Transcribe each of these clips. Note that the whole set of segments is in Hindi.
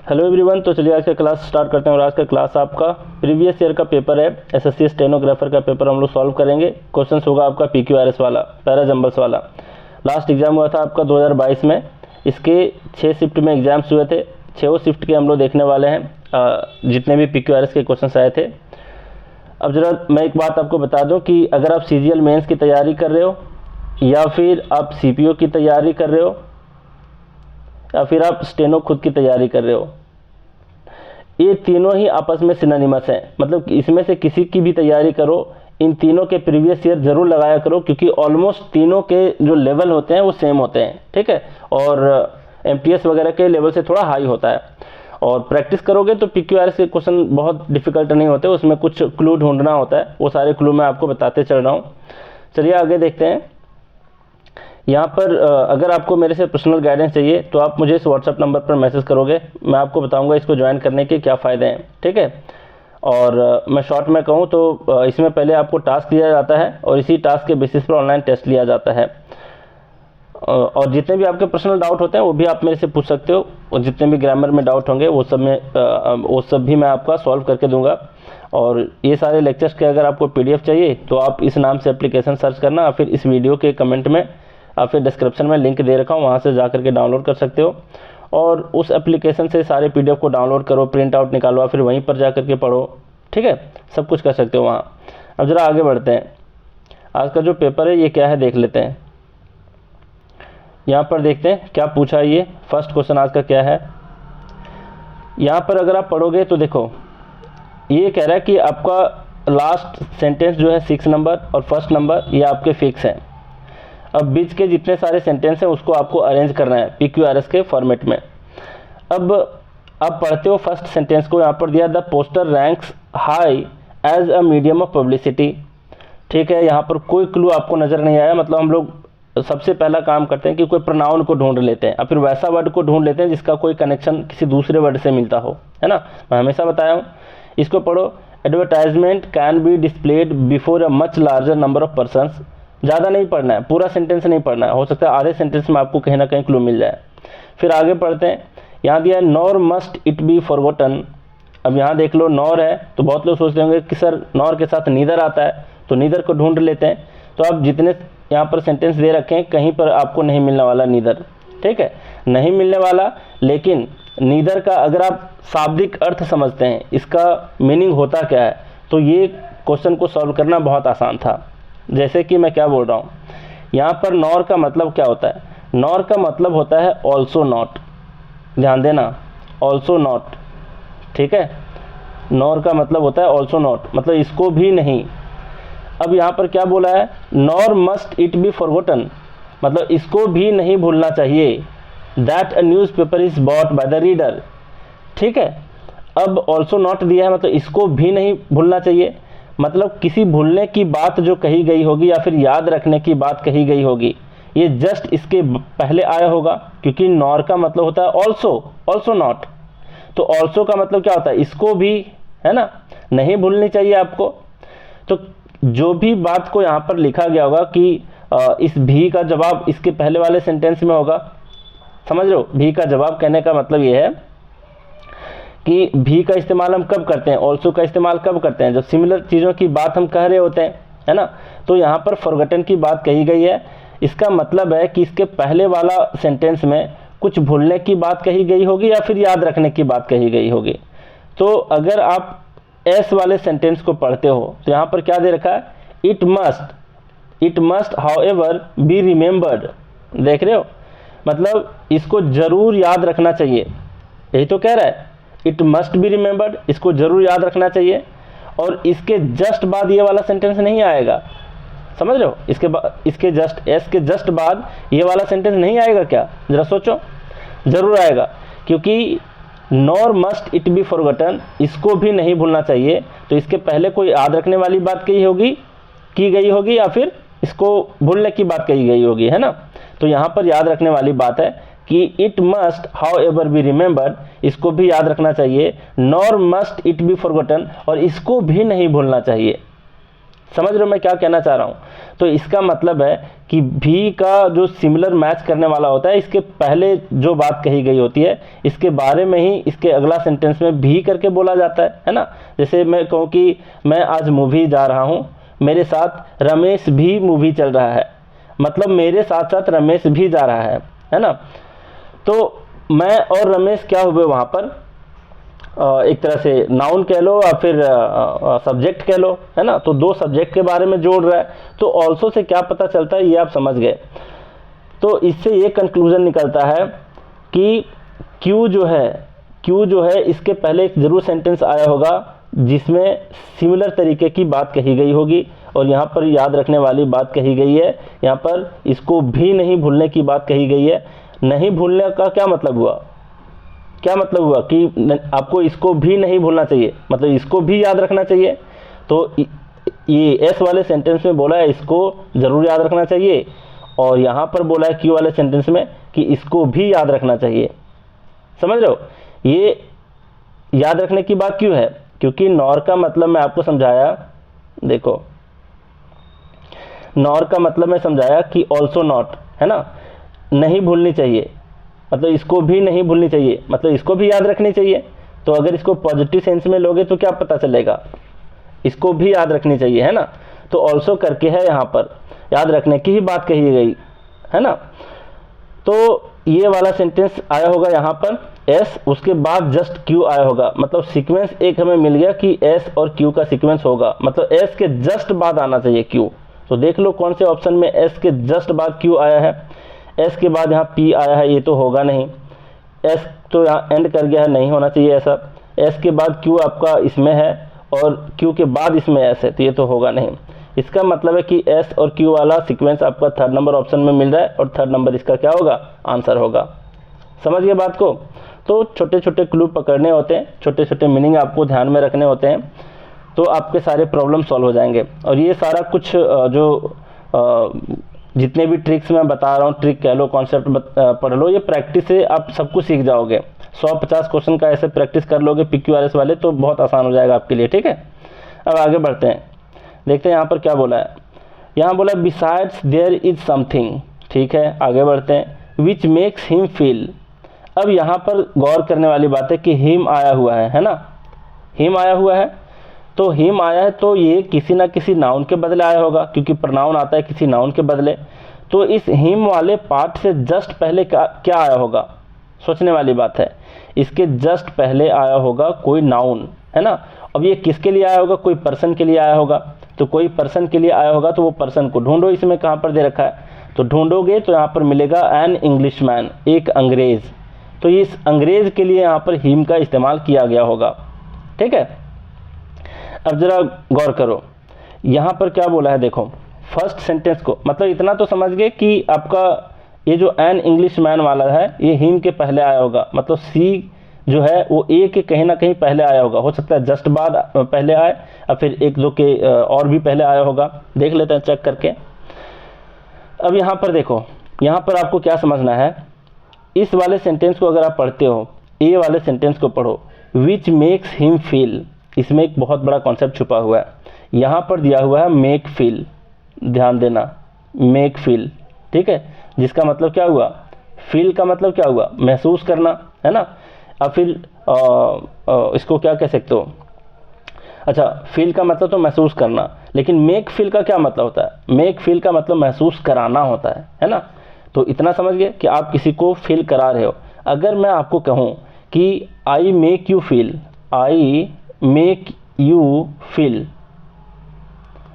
हेलो एवरीवन, तो चलिए आज का क्लास स्टार्ट करते हैं। और आज का क्लास आपका प्रीवियस ईयर का पेपर है, एसएससी स्टेनोग्राफर का पेपर हम लोग सॉल्व करेंगे। क्वेश्चंस होगा आपका पीक्यूआरएस वाला, पैरा जंबल्स वाला। लास्ट एग्जाम हुआ था आपका 2022 में, इसके 6 शिफ्ट में एग्जाम्स हुए थे। 6 शिफ्ट के हम लोग देखने वाले हैं जितने भी पीक्यूआरएस के क्वेश्चन आए थे। अब जरा मैं एक बात आपको बता दूँ कि अगर आप सीजीएल मेंस की तैयारी कर रहे हो, या फिर आप सीपीओ की तैयारी कर रहे हो, या फिर आप स्टेनो खुद की तैयारी कर रहे हो, ये तीनों ही आपस में सिनोनिमस हैं। मतलब इसमें से किसी की भी तैयारी करो, इन तीनों के प्रीवियस ईयर जरूर लगाया करो, क्योंकि ऑलमोस्ट तीनों के जो लेवल होते हैं वो सेम होते हैं, ठीक है। और एमटीएस वगैरह के लेवल से थोड़ा हाई होता है। और प्रैक्टिस करोगे तो पीक्यूआरएस के क्वेश्चन बहुत डिफिकल्ट नहीं होते, उसमें कुछ क्लू ढूंढना होता है। वो सारे क्लू मैं आपको बताते चल रहा हूँ। चलिए आगे देखते हैं। यहाँ पर अगर आपको मेरे से पर्सनल गाइडेंस चाहिए तो आप मुझे इस व्हाट्सएप नंबर पर मैसेज करोगे, मैं आपको बताऊंगा इसको ज्वाइन करने के क्या फ़ायदे हैं, ठीक है। और मैं शॉर्ट में कहूँ तो इसमें पहले आपको टास्क दिया जाता है और इसी टास्क के बेसिस पर ऑनलाइन टेस्ट लिया जाता है। और जितने भी आपके पर्सनल डाउट होते हैं वो भी आप मेरे से पूछ सकते हो, और जितने भी ग्रामर में डाउट होंगे वो सब भी मैं आपका सॉल्व करके दूंगा। और ये सारे लेक्चर्स के अगर आपको पीडीएफ चाहिए तो आप इस नाम से एप्लीकेशन सर्च करना, या फिर इस वीडियो के कमेंट में या फिर डिस्क्रिप्शन में लिंक दे रखा हूँ, वहाँ से जा करके डाउनलोड कर सकते हो। और उस एप्लीकेशन से सारे पीडीएफ को डाउनलोड करो, प्रिंट आउट निकालो, फिर वहीं पर जा करके पढ़ो, ठीक है। सब कुछ कर सकते हो वहाँ। अब ज़रा आगे बढ़ते हैं। आज का जो पेपर है ये क्या है देख लेते हैं। यहाँ पर देखते हैं क्या पूछा है। ये फर्स्ट क्वेश्चन आज का क्या है। यहाँ पर अगर आप पढ़ोगे तो देखो, ये कह रहा है कि आपका लास्ट सेंटेंस जो है 6 नंबर और फर्स्ट नंबर ये आपके फिक्स हैं। अब बीच के जितने सारे सेंटेंस हैं उसको आपको अरेंज करना है पीक्यूआरएस के फॉर्मेट में। अब आप पढ़ते हो फर्स्ट सेंटेंस को, यहाँ पर दिया the poster ranks high as a medium of publicity, ठीक है। यहाँ पर कोई क्लू आपको नज़र नहीं आया। मतलब हम लोग सबसे पहला काम करते हैं कि कोई प्रोनाउन को ढूंढ लेते हैं, और फिर वैसा वर्ड को ढूंढ लेते हैं जिसका कोई कनेक्शन किसी दूसरे वर्ड से मिलता हो, है ना। मैं हमेशा बताया हूँ। इसको पढ़ो। Advertisement can be displayed before a much larger number of persons. ज़्यादा नहीं पढ़ना है, पूरा सेंटेंस नहीं पढ़ना है, हो सकता है आधे सेंटेंस में आपको कहीं ना कहीं क्लू मिल जाए। फिर आगे पढ़ते हैं। यहाँ दिया है nor must it be forgotten. अब यहाँ देख लो, नॉर है तो बहुत लोग सोचते होंगे कि सर नॉर के साथ नीदर आता है, तो नीदर को ढूंढ लेते हैं। तो आप जितने यहाँ पर सेंटेंस दे रखे हैं कहीं पर आपको नहीं मिलने वाला नीदर, ठीक है, नहीं मिलने वाला। लेकिन नीदर का अगर आप शाब्दिक अर्थ समझते हैं, इसका मीनिंग होता क्या है, तो ये क्वेश्चन को सॉल्व करना बहुत आसान था। जैसे कि मैं क्या बोल रहा हूँ, यहाँ पर नॉर का मतलब क्या होता है। नॉर का मतलब होता है ऑल्सो नॉट। ध्यान देना, ऑल्सो नॉट, ठीक है। नॉर का मतलब होता है ऑल्सो नॉट, मतलब इसको भी नहीं। अब यहाँ पर क्या बोला है, nor must it be forgotten, मतलब इसको भी नहीं भूलना चाहिए। That a news paper is bought by the reader, ठीक है। अब ऑल्सो नॉट दिया है, मतलब इसको भी नहीं भूलना चाहिए, मतलब किसी भूलने की बात जो कही गई होगी या फिर याद रखने की बात कही गई होगी, ये जस्ट इसके पहले आया होगा, क्योंकि नॉर का मतलब होता है ऑल्सो, ऑल्सो नॉट। तो ऑल्सो का मतलब क्या होता है, इसको भी, है ना, नहीं भूलनी चाहिए आपको। तो जो भी बात को यहाँ पर लिखा गया होगा कि इस भी का जवाब इसके पहले वाले सेंटेंस में होगा। समझ रहे हो, भी का जवाब कहने का मतलब ये है कि भी का इस्तेमाल हम कब करते हैं, ऑल्सो का इस्तेमाल कब करते हैं, जब सिमिलर चीज़ों की बात हम कह रहे होते हैं, है ना। तो यहाँ पर फॉरगॉटन की बात कही गई है। इसका मतलब है कि इसके पहले वाला सेंटेंस में कुछ भूलने की बात कही गई होगी या फिर याद रखने की बात कही गई होगी। तो अगर आप एस वाले सेंटेंस को पढ़ते हो तो यहाँ पर क्या दे रखा है, it must however be remembered. देख रहे हो, मतलब इसको जरूर याद रखना चाहिए, यही तो कह रहा है। इट मस्ट बी रिमेंबर्ड, इसको जरूर याद रखना चाहिए। और इसके जस्ट बाद ये वाला सेंटेंस नहीं आएगा, समझ रहे हो। इसके जस्ट, एस के जस्ट बाद ये वाला सेंटेंस नहीं आएगा क्या, जरा सोचो। जरूर आएगा, क्योंकि nor must it be forgotten, इसको भी नहीं भूलना चाहिए। तो इसके पहले कोई याद रखने वाली बात की गई होगी या फिर इसको भूलने की बात कही गई होगी, है ना। तो यहाँ पर याद रखने वाली बात है कि it must how ever be remembered, इसको भी याद रखना चाहिए। Nor must it be forgotten, और इसको भी नहीं भूलना चाहिए, समझ रहे हो मैं क्या कहना चाह रहा हूँ? तो इसका मतलब है कि भी का जो सिमिलर मैच करने वाला होता है, इसके पहले जो बात कही गई होती है इसके बारे में ही इसके अगला सेंटेंस में भी करके बोला जाता है ना। जैसे मैं कहूँ कि मैं आज मूवी जा रहा हूँ, मेरे साथ रमेश भी मूवी चल रहा है, मतलब मेरे साथ साथ रमेश भी जा रहा है ना। तो मैं और रमेश क्या हुए वहाँ पर, एक तरह से नाउन कह लो या फिर सब्जेक्ट कह लो, है ना। तो दो सब्जेक्ट के बारे में जोड़ रहा है, तो ऑल्सो से क्या पता चलता है ये आप समझ गए। तो इससे ये कंक्लूजन निकलता है कि क्यू जो है इसके पहले एक जरूर सेंटेंस आया होगा जिसमें सिमिलर तरीके की बात कही गई होगी, और यहाँ पर याद रखने वाली बात कही गई है, यहाँ पर इसको भी नहीं भूलने की बात कही गई है। नहीं भूलने का क्या मतलब हुआ, कि आपको इसको भी नहीं भूलना चाहिए, मतलब इसको भी याद रखना चाहिए। तो ये एस वाले सेंटेंस में बोला है इसको जरूर याद रखना चाहिए, और यहाँ पर बोला है क्यू वाले सेंटेंस में कि इसको भी याद रखना चाहिए। समझ रहे हो? ये याद रखने की बात क्यों है? क्योंकि नॉर का मतलब मैं आपको समझाया, देखो नॉर का मतलब मैं समझाया कि ऑल्सो नॉट, है ना, नहीं भूलनी चाहिए, मतलब इसको भी नहीं भूलनी चाहिए, मतलब इसको भी याद रखनी चाहिए। तो अगर इसको पॉजिटिव सेंस में लोगे तो क्या पता चलेगा, इसको भी याद रखनी चाहिए, है ना। तो ऑल्सो करके है यहाँ पर, याद रखने की ही बात कही गई, है ना। तो ये वाला सेंटेंस आया होगा यहाँ पर एस, उसके बाद जस्ट क्यू आया होगा, मतलब सीक्वेंस एक हमें मिल गया कि एस और क्यू का सीक्वेंस होगा, मतलब एस के जस्ट बाद आना चाहिए क्यू। तो देख लो कौन से ऑप्शन में एस के जस्ट बाद क्यू आया है। एस के बाद यहाँ पी आया है, ये तो होगा नहीं। एस तो यहाँ एंड कर गया है, नहीं होना चाहिए ऐसा। एस के बाद क्यू आपका इसमें है और क्यू के बाद इसमें एस है, तो ये तो होगा नहीं। इसका मतलब है कि एस और क्यू वाला सीक्वेंस आपका थर्ड नंबर ऑप्शन में मिल रहा है, और थर्ड नंबर इसका क्या होगा, आंसर होगा। समझ गए बात को? तो छोटे छोटे क्लू पकड़ने होते हैं, छोटे छोटे मीनिंग आपको ध्यान में रखने होते हैं, तो आपके सारे प्रॉब्लम सॉल्व हो जाएंगे। और ये सारा कुछ जो जितने भी ट्रिक्स मैं बता रहा हूँ, ट्रिक कह लो, कॉन्सेप्ट पढ़ लो, ये प्रैक्टिस से आप सब कुछ सीख जाओगे। 150 क्वेश्चन का ऐसे प्रैक्टिस कर लोगे PQRS वाले, तो बहुत आसान हो जाएगा आपके लिए। ठीक है, अब आगे बढ़ते हैं, देखते हैं यहाँ पर क्या बोला है। यहाँ बोला बिसाइड्स देयर इज समथिंग, ठीक है, आगे बढ़ते हैं। Which makes him feel. अब यहाँ पर गौर करने वाली बात है कि हिम आया हुआ है ना, हिम आया हुआ है, तो हिम आया है तो ये किसी ना किसी नाउन के बदले आया होगा, क्योंकि प्रोनाउन आता है किसी नाउन के बदले। तो इस हिम वाले पार्ट से जस्ट पहले क्या आया होगा, सोचने वाली बात है। इसके जस्ट पहले आया होगा कोई नाउन, है ना। अब ये किसके लिए आया होगा, कोई पर्सन के लिए आया होगा। तो कोई पर्सन के लिए आया होगा, तो वो पर्सन को ढूंढो, इसमें कहाँ पर दे रखा है, तो ढूंढोगे तो यहाँ पर मिलेगा एन इंग्लिश मैन, एक अंग्रेज। तो इस अंग्रेज के लिए यहाँ पर हिम का इस्तेमाल किया गया होगा। ठीक है, अब जरा गौर करो यहाँ पर क्या बोला है, देखो फर्स्ट सेंटेंस को, मतलब इतना तो समझ गए कि आपका ये जो एन इंग्लिश मैन वाला है ये हिम के पहले आया होगा, मतलब सी जो है वो ए के कहीं ना कहीं पहले आया होगा। हो सकता है जस्ट बाद पहले आए, और फिर एक दो के और भी पहले आया होगा, देख लेते हैं चेक करके। अब यहाँ पर देखो, यहाँ पर आपको क्या समझना है, इस वाले सेंटेंस को अगर आप पढ़ते हो, ए वाले सेंटेंस को पढ़ो, विच मेक्स हिम फील, इसमें एक बहुत बड़ा कॉन्सेप्ट छुपा हुआ है। यहाँ पर दिया हुआ है मेक फील, ध्यान देना, मेक फील, ठीक है, जिसका मतलब क्या हुआ, फील का मतलब क्या हुआ, महसूस करना, है ना। अब फिर इसको क्या कह सकते हो, अच्छा फील का मतलब तो महसूस करना, लेकिन मेक फील का क्या मतलब होता है, मेक फील का मतलब महसूस कराना होता है ना। तो इतना समझ गए कि आप किसी को फील करा रहे हो। अगर मैं आपको कहूँ कि I make you feel, I make you feel,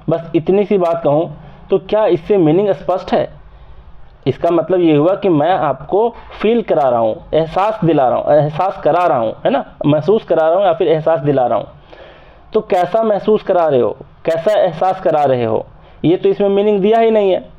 बस इतनी सी बात कहूँ, तो क्या इससे मीनिंग स्पष्ट है? इसका मतलब ये हुआ कि मैं आपको फील करा रहा हूँ, एहसास दिला रहा हूँ, एहसास करा रहा हूँ, है ना, महसूस करा रहा हूँ या फिर एहसास दिला रहा हूँ। तो कैसा महसूस करा रहे हो, कैसा एहसास करा रहे हो, ये तो इसमें मीनिंग दिया ही नहीं है।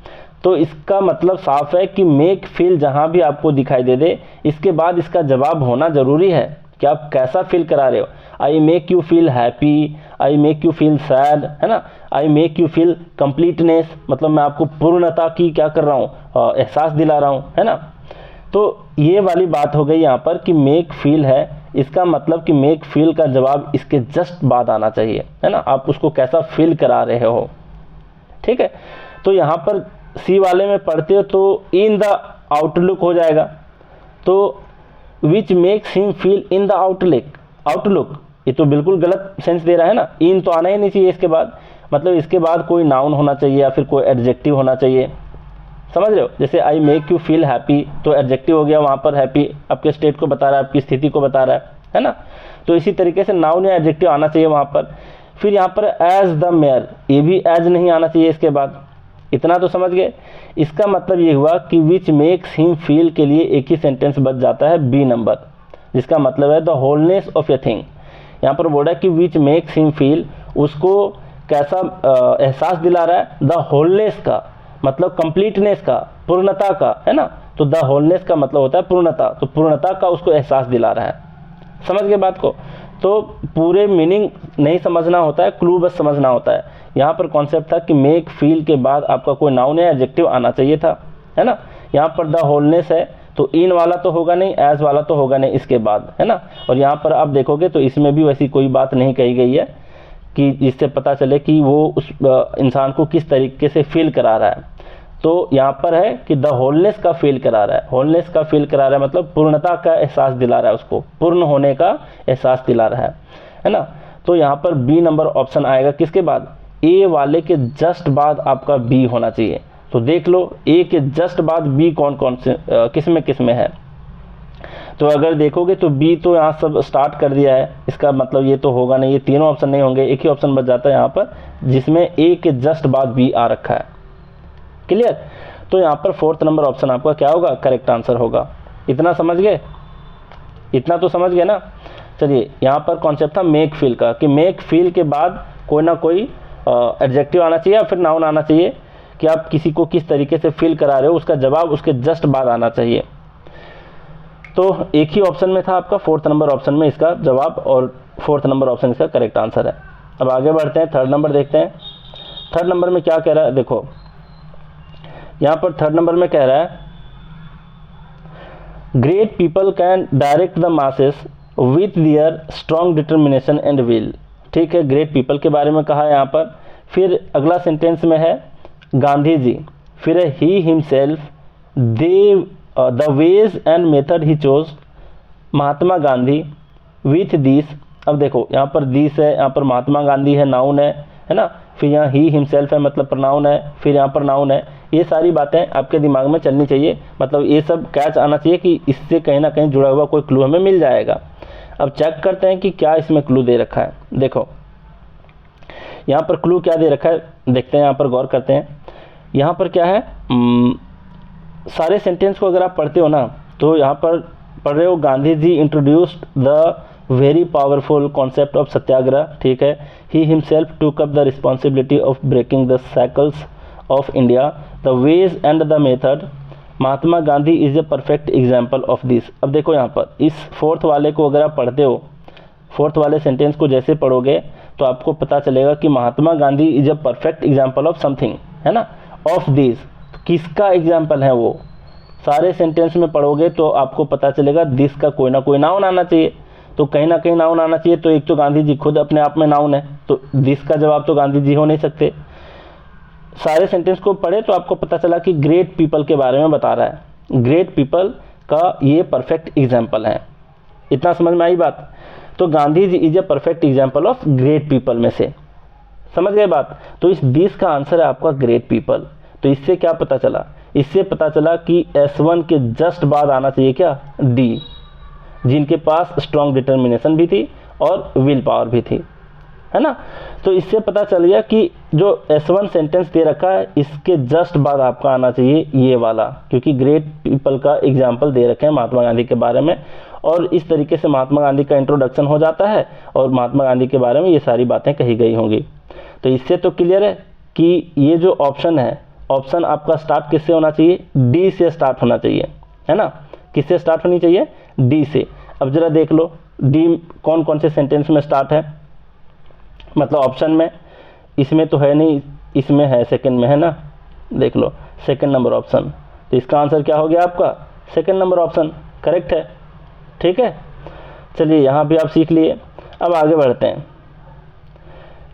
तो इसका मतलब साफ है कि मेक फील जहाँ भी आपको दिखाई दे दे, इसके बाद इसका जवाब होना ज़रूरी है कि आप कैसा फील करा रहे हो। I make you feel happy, I make you feel sad, है ना, I make you feel completeness, मतलब मैं आपको पूर्णता की क्या कर रहा हूँ, एहसास दिला रहा हूँ, है ना। तो ये वाली बात हो गई यहाँ पर कि मेक फील है, इसका मतलब कि मेक फील का जवाब इसके जस्ट बाद आना चाहिए, है ना, आप उसको कैसा फील करा रहे हो, ठीक है। तो यहाँ पर सी वाले में पढ़ते हो तो इन द आउटलुक हो जाएगा, तो which makes him feel in the outlook, ये तो बिल्कुल गलत सेंस दे रहा है ना, इन तो आना ही नहीं चाहिए इसके बाद, मतलब इसके बाद कोई नाउन होना चाहिए या फिर कोई एडजेक्टिव होना चाहिए, समझ रहे हो। जैसे I make you feel happy, तो एडजेक्टिव हो गया वहाँ पर, हैप्पी आपके स्टेट को बता रहा है, आपकी स्थिति को बता रहा है ना। तो इसी तरीके से नाउन या एडजेक्टिव आना चाहिए वहाँ पर। फिर यहाँ पर एज द मेयर, ये भी एज नहीं आना चाहिए इसके बाद, इतना तो समझ गए। इसका मतलब ये हुआ कि विच मेक्स हिम फील के लिए एक ही सेंटेंस बच जाता है बी नंबर, जिसका मतलब है the wholeness of a thing. यहाँ पर बोल रहा है कि विच मेक्स हिम फील, उसको कैसा एहसास दिला रहा है, द होलनेस का मतलब कंप्लीटनेस का, पूर्णता का, है ना। तो द होलनेस का मतलब होता है पूर्णता, तो पूर्णता का उसको एहसास दिला रहा है, समझ गए बात को। तो पूरे मीनिंग नहीं समझना होता है, क्लू बस समझना होता है। यहाँ पर कॉन्सेप्ट था कि मेक फील के बाद आपका कोई नाउन या एडजेक्टिव आना चाहिए था, है ना। यहाँ पर द होलनेस है तो इन वाला तो होगा नहीं, एज वाला तो होगा नहीं इसके बाद, है ना। और यहाँ पर आप देखोगे तो इसमें भी वैसी कोई बात नहीं कही गई है कि जिससे पता चले कि वो उस इंसान को किस तरीके से फील करा रहा है। तो यहाँ पर है कि द होलनेस का फील करा रहा है, होलनेस का फील करा रहा है मतलब पूर्णता का एहसास दिला रहा है, उसको पूर्ण होने का एहसास दिला रहा है ना। तो यहाँ पर बी नंबर ऑप्शन आएगा किसके बाद, ए वाले के जस्ट बाद आपका बी होना चाहिए। तो देख लो ए के जस्ट बाद बी कौन कौन से किस में है। तो अगर देखोगे तो बी तो यहाँ सब स्टार्ट कर दिया है, इसका मतलब ये तो होगा नहीं, ये तीनों ऑप्शन नहीं होंगे, एक ही ऑप्शन बच जाता है यहाँ पर जिसमें ए के जस्ट बाद बी आ रखा है, क्लियर। तो यहाँ पर फोर्थ नंबर ऑप्शन आपका क्या होगा, करेक्ट आंसर होगा। इतना समझ गए, इतना तो समझ गए ना। चलिए यहाँ पर कॉन्सेप्ट था मेक फील का, कि मेक फील के बाद कोई ना कोई एडजेक्टिव आना चाहिए या फिर नाउन आना चाहिए कि आप किसी को किस तरीके से फील करा रहे हो, उसका जवाब उसके जस्ट बाद आना चाहिए। तो एक ही ऑप्शन में था आपका, फोर्थ नंबर ऑप्शन में इसका जवाब, और फोर्थ नंबर ऑप्शन इसका करेक्ट आंसर है। अब आगे बढ़ते हैं, थर्ड नंबर देखते हैं। थर्ड नंबर में क्या कह रहा है, देखो यहाँ पर थर्ड नंबर में कह रहा है great people can direct the masses with their strong determination and will. ठीक है, ग्रेट पीपल के बारे में कहा है यहाँ पर। फिर अगला सेंटेंस में है गांधी जी, फिर है he himself, they the ways and method he chose, Mahatma Gandhi, with this. अब देखो यहाँ पर दिस है, यहाँ पर महात्मा गांधी है, नाउन है ना। फिर यहाँ ही हिमसेल्फ है मतलब प्रनाउन है, फिर यहाँ पर नाउन है। ये सारी बातें आपके दिमाग में चलनी चाहिए, मतलब ये सब कैच आना चाहिए कि इससे कहीं ना कहीं जुड़ा हुआ कोई क्लू हमें मिल जाएगा। अब चेक करते हैं कि क्या इसमें क्लू दे रखा है। देखो यहाँ पर क्लू क्या दे रखा है, देखते हैं, यहाँ पर गौर करते हैं। यहाँ पर क्या है, सारे सेंटेंस को अगर आप पढ़ते हो ना तो यहाँ पर पढ़ रहे हो Gandhi ji introduced the very powerful concept of satyagraha. ठीक है, he himself took up the responsibility of breaking the cycles of India, the ways and the method, Mahatma Gandhi is a perfect example of this. अब देखो यहाँ पर इस फोर्थ वाले को अगर आप पढ़ते हो, फोर्थ वाले सेंटेंस को जैसे पढ़ोगे तो आपको पता चलेगा कि Mahatma Gandhi is a perfect example of something, है ना, ऑफ दिस। किसका एग्जाम्पल है वो, सारे सेंटेंस में पढ़ोगे तो आपको पता चलेगा दिस का कोई ना कोई नाउन आना चाहिए। तो कहीं ना कहीं नाउन आना चाहिए, तो एक तो गांधी जी खुद अपने आप में नाउन है, तो दिस का जवाब तो गांधी जी हो नहीं सकते। सारे सेंटेंस को पढ़े तो आपको पता चला कि ग्रेट पीपल के बारे में बता रहा है, ग्रेट पीपल का ये परफेक्ट एग्जाम्पल है। इतना समझ में आई बात। तो Gandhi ji is a perfect example of great people में से, समझ गए बात। तो इस 20 का आंसर है आपका ग्रेट पीपल। तो इससे क्या पता चला, इससे पता चला कि S1 के जस्ट बाद आना चाहिए क्या, डी, जिनके पास स्ट्रॉन्ग डिटर्मिनेशन भी थी और विल पावर भी थी, है ना। तो इससे पता चल गया कि जो S1 सेंटेंस दे रखा है इसके जस्ट बाद आपका आना चाहिए ये वाला, क्योंकि ग्रेट पीपल का एग्जाम्पल दे रखे हैं महात्मा गांधी के बारे में, और इस तरीके से महात्मा गांधी का इंट्रोडक्शन हो जाता है और महात्मा गांधी के बारे में ये सारी बातें कही गई होंगी। तो इससे तो क्लियर है कि ये जो ऑप्शन है, ऑप्शन आपका स्टार्ट किससे होना चाहिए, डी से स्टार्ट होना चाहिए, है ना। किससे स्टार्ट होनी चाहिए, डी से। अब जरा देख लो डी कौन कौन से सेंटेंस में स्टार्ट है, मतलब ऑप्शन में, इसमें तो है नहीं, इसमें है, सेकंड में है ना, देख लो सेकंड नंबर ऑप्शन। तो इसका आंसर क्या हो गया आपका, सेकंड नंबर ऑप्शन करेक्ट है। ठीक है, चलिए यहाँ भी आप सीख लिए। अब आगे बढ़ते हैं,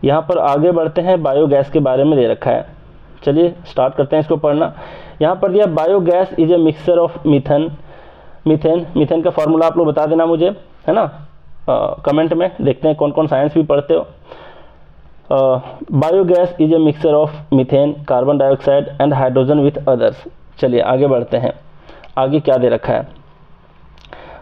यहाँ पर आगे बढ़ते हैं, बायोगैस के बारे में दे रखा है। चलिए स्टार्ट करते हैं इसको पढ़ना। यहाँ पर दिया biogas is a mixture of methane का फॉर्मूला आप लोग बता देना मुझे, है ना, कमेंट में। देखते हैं कौन कौन साइंस भी पढ़ते हो। Biogas is a mixture of methane, carbon dioxide and hydrogen with others. चलिए आगे बढ़ते हैं, आगे क्या दे रखा है।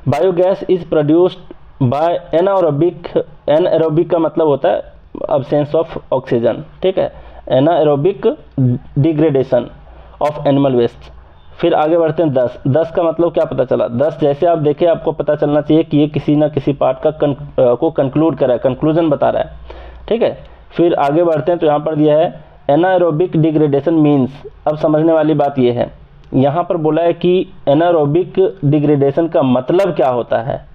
बायोगैस इज प्रोड्यूस्ड बाय एनाएरोबिक का मतलब होता है अब्सेंस ऑफ ऑक्सीजन, ठीक है, anaerobic degradation of animal waste. फिर आगे बढ़ते हैं 10 का मतलब क्या पता चला। 10 जैसे आप देखें आपको पता चलना चाहिए कि ये किसी ना किसी पार्ट का को कंक्लूड करा है, कंक्लूजन बता रहा है, ठीक है। फिर आगे बढ़ते हैं तो यहाँ पर दिया है एनाएरोबिक डिग्रेडेशन मीन्स। अब समझने वाली बात ये है, यहाँ पर बोला है कि एनाएरोबिक डिग्रेडेशन का मतलब क्या होता है।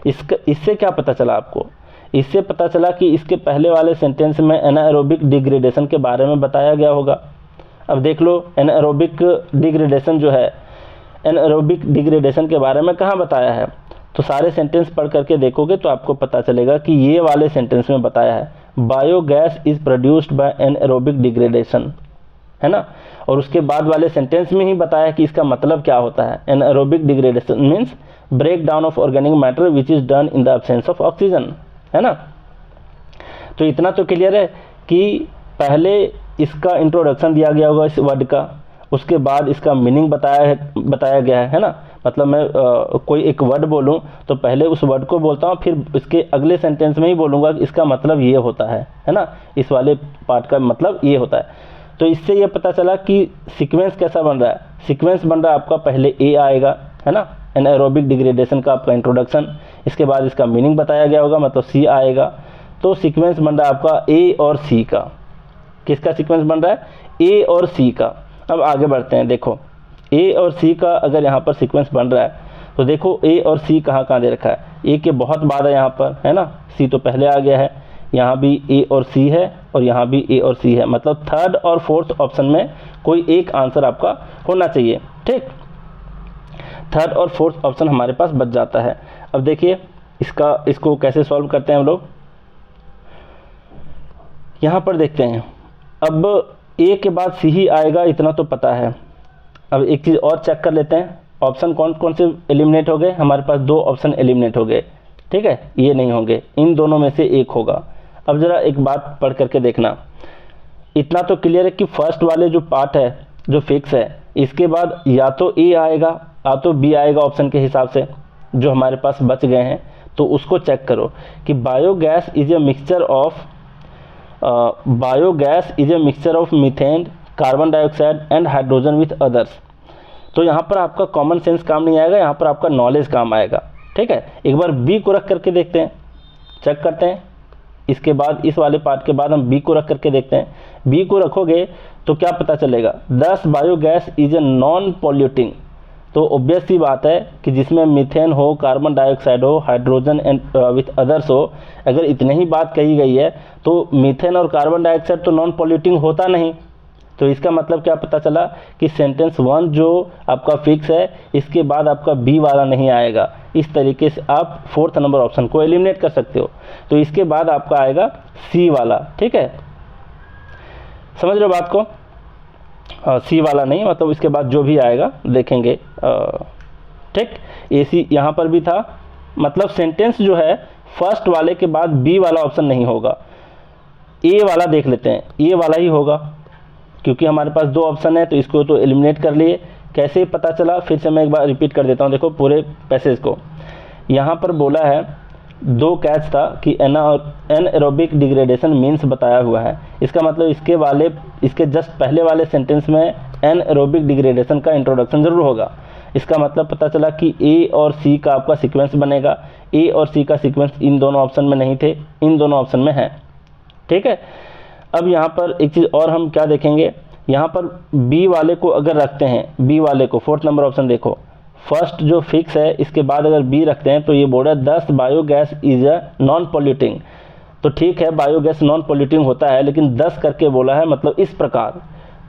इससे क्या पता चला आपको, इससे पता चला कि इसके पहले वाले सेंटेंस में एनाएरोबिक डिग्रेडेशन के बारे में बताया गया होगा। अब देख लो एनाएरोबिक डिग्रेडेशन जो है, एनाएरोबिक डिग्रेडेशन के बारे में कहाँ बताया है, तो सारे सेंटेंस पढ़ करके देखोगे तो आपको पता चलेगा कि ये वाले सेंटेंस में बताया है biogas is produced by anaerobic degradation, है ना। और उसके बाद वाले सेंटेंस में ही बताया कि इसका मतलब क्या होता है। Anaerobic degradation means break down of organic matter which is done in the absence of oxygen, है ना। तो इतना तो क्लियर है कि पहले इसका इंट्रोडक्शन दिया गया होगा इस वर्ड का, उसके बाद इसका मीनिंग बताया गया है ना। मतलब मैं कोई एक वर्ड बोलूं तो पहले उस वर्ड को बोलता हूं, फिर इसके अगले सेंटेंस में ही बोलूंगा कि इसका मतलब ये होता है ना, इस वाले पार्ट का मतलब ये होता है। तो इससे ये पता चला कि सीक्वेंस कैसा बन रहा है। सीक्वेंस बन रहा है आपका, पहले ए आएगा, है ना, एनाएरोबिक डिग्रेडेशन का आपका इंट्रोडक्शन, इसके बाद इसका मीनिंग बताया गया होगा मतलब सी आएगा। तो सीक्वेंस बन रहा है आपका ए और सी का। किसका सीक्वेंस बन रहा है, ए और सी का। अब आगे बढ़ते हैं, देखो ए और सी का अगर यहाँ पर सीक्वेंस बन रहा है तो देखो ए और सी कहाँ कहाँ दे रखा है। ए के बहुत बाद है यहाँ पर, है ना, सी तो पहले आ गया है, यहाँ भी ए और सी है और यहाँ भी ए और सी है, मतलब थर्ड और फोर्थ ऑप्शन में कोई एक आंसर आपका होना चाहिए, ठीक। थर्ड और फोर्थ ऑप्शन हमारे पास बच जाता है। अब देखिए इसको कैसे सॉल्व करते हैं हम लोग, यहाँ पर देखते हैं। अब ए के बाद सी ही आएगा, इतना तो पता है। अब एक चीज़ और चेक कर लेते हैं, ऑप्शन कौन कौन से एलिमिनेट हो गए। हमारे पास 2 ऑप्शन एलिमिनेट हो गए, ठीक है, ये नहीं होंगे, इन दोनों में से एक होगा। अब ज़रा एक बात पढ़ करके देखना, इतना तो क्लियर है कि फर्स्ट वाले जो पार्ट है जो फिक्स है, इसके बाद या तो ए आएगा या तो बी आएगा ऑप्शन के हिसाब से जो हमारे पास बच गए हैं। तो उसको चेक करो कि biogas is a mixture of methane, carbon dioxide and hydrogen with others. तो यहाँ पर आपका कॉमन सेंस काम नहीं आएगा, यहाँ पर आपका नॉलेज काम आएगा, ठीक है। एक बार बी को रख करके देखते हैं, चेक करते हैं। इसके बाद इस वाले पार्ट के बाद हम बी को रख करके देखते हैं। बी को रखोगे तो क्या पता चलेगा, 10 biogas is a non polluting. तो ऑब्वियस सी बात है कि जिसमें मीथेन हो, कार्बन डाइऑक्साइड हो, हाइड्रोजन एंड विथ अदर्स हो, अगर इतनी ही बात कही गई है तो मीथेन और कार्बन डाइऑक्साइड तो नॉन पॉल्यूटिंग होता नहीं। तो इसका मतलब क्या पता चला कि सेंटेंस 1 जो आपका फिक्स है, इसके बाद आपका बी वाला नहीं आएगा। इस तरीके से आप 4th नंबर ऑप्शन को एलिमिनेट कर सकते हो। तो इसके बाद आपका आएगा सी वाला, ठीक है, समझ रहे हो बात को। सी वाला नहीं, मतलब इसके बाद जो भी आएगा देखेंगे, ठीक। ए सी यहाँ पर भी था, मतलब सेंटेंस जो है फर्स्ट वाले के बाद बी वाला ऑप्शन नहीं होगा, ए वाला देख लेते हैं, ए वाला ही होगा, क्योंकि हमारे पास 2 ऑप्शन है। तो इसको तो एलिमिनेट कर लिए। कैसे पता चला, फिर से मैं एक बार रिपीट कर देता हूँ, देखो पूरे पैसेज को। यहाँ पर बोला है 2 कैच था कि एनाएरोबिक डिग्रेडेशन मीन्स बताया हुआ है। इसका मतलब इसके जस्ट पहले वाले सेंटेंस में एनाएरोबिक डिग्रेडेशन का इंट्रोडक्शन जरूर होगा। इसका मतलब पता चला कि ए और सी का आपका सीक्वेंस बनेगा। ए और सी का सीक्वेंस इन दोनों ऑप्शन में नहीं थे, इन दोनों ऑप्शन में है, ठीक है। अब यहाँ पर एक चीज़ और हम क्या देखेंगे, यहाँ पर बी वाले को अगर रखते हैं, बी वाले को 4th नंबर ऑप्शन देखो, फर्स्ट जो फिक्स है इसके बाद अगर बी रखते हैं तो ये बोल रहा है 10 biogas is a non polluting. तो ठीक है, बायोगैस नॉन पॉल्यूटिंग होता है, लेकिन 10 करके बोला है, मतलब इस प्रकार।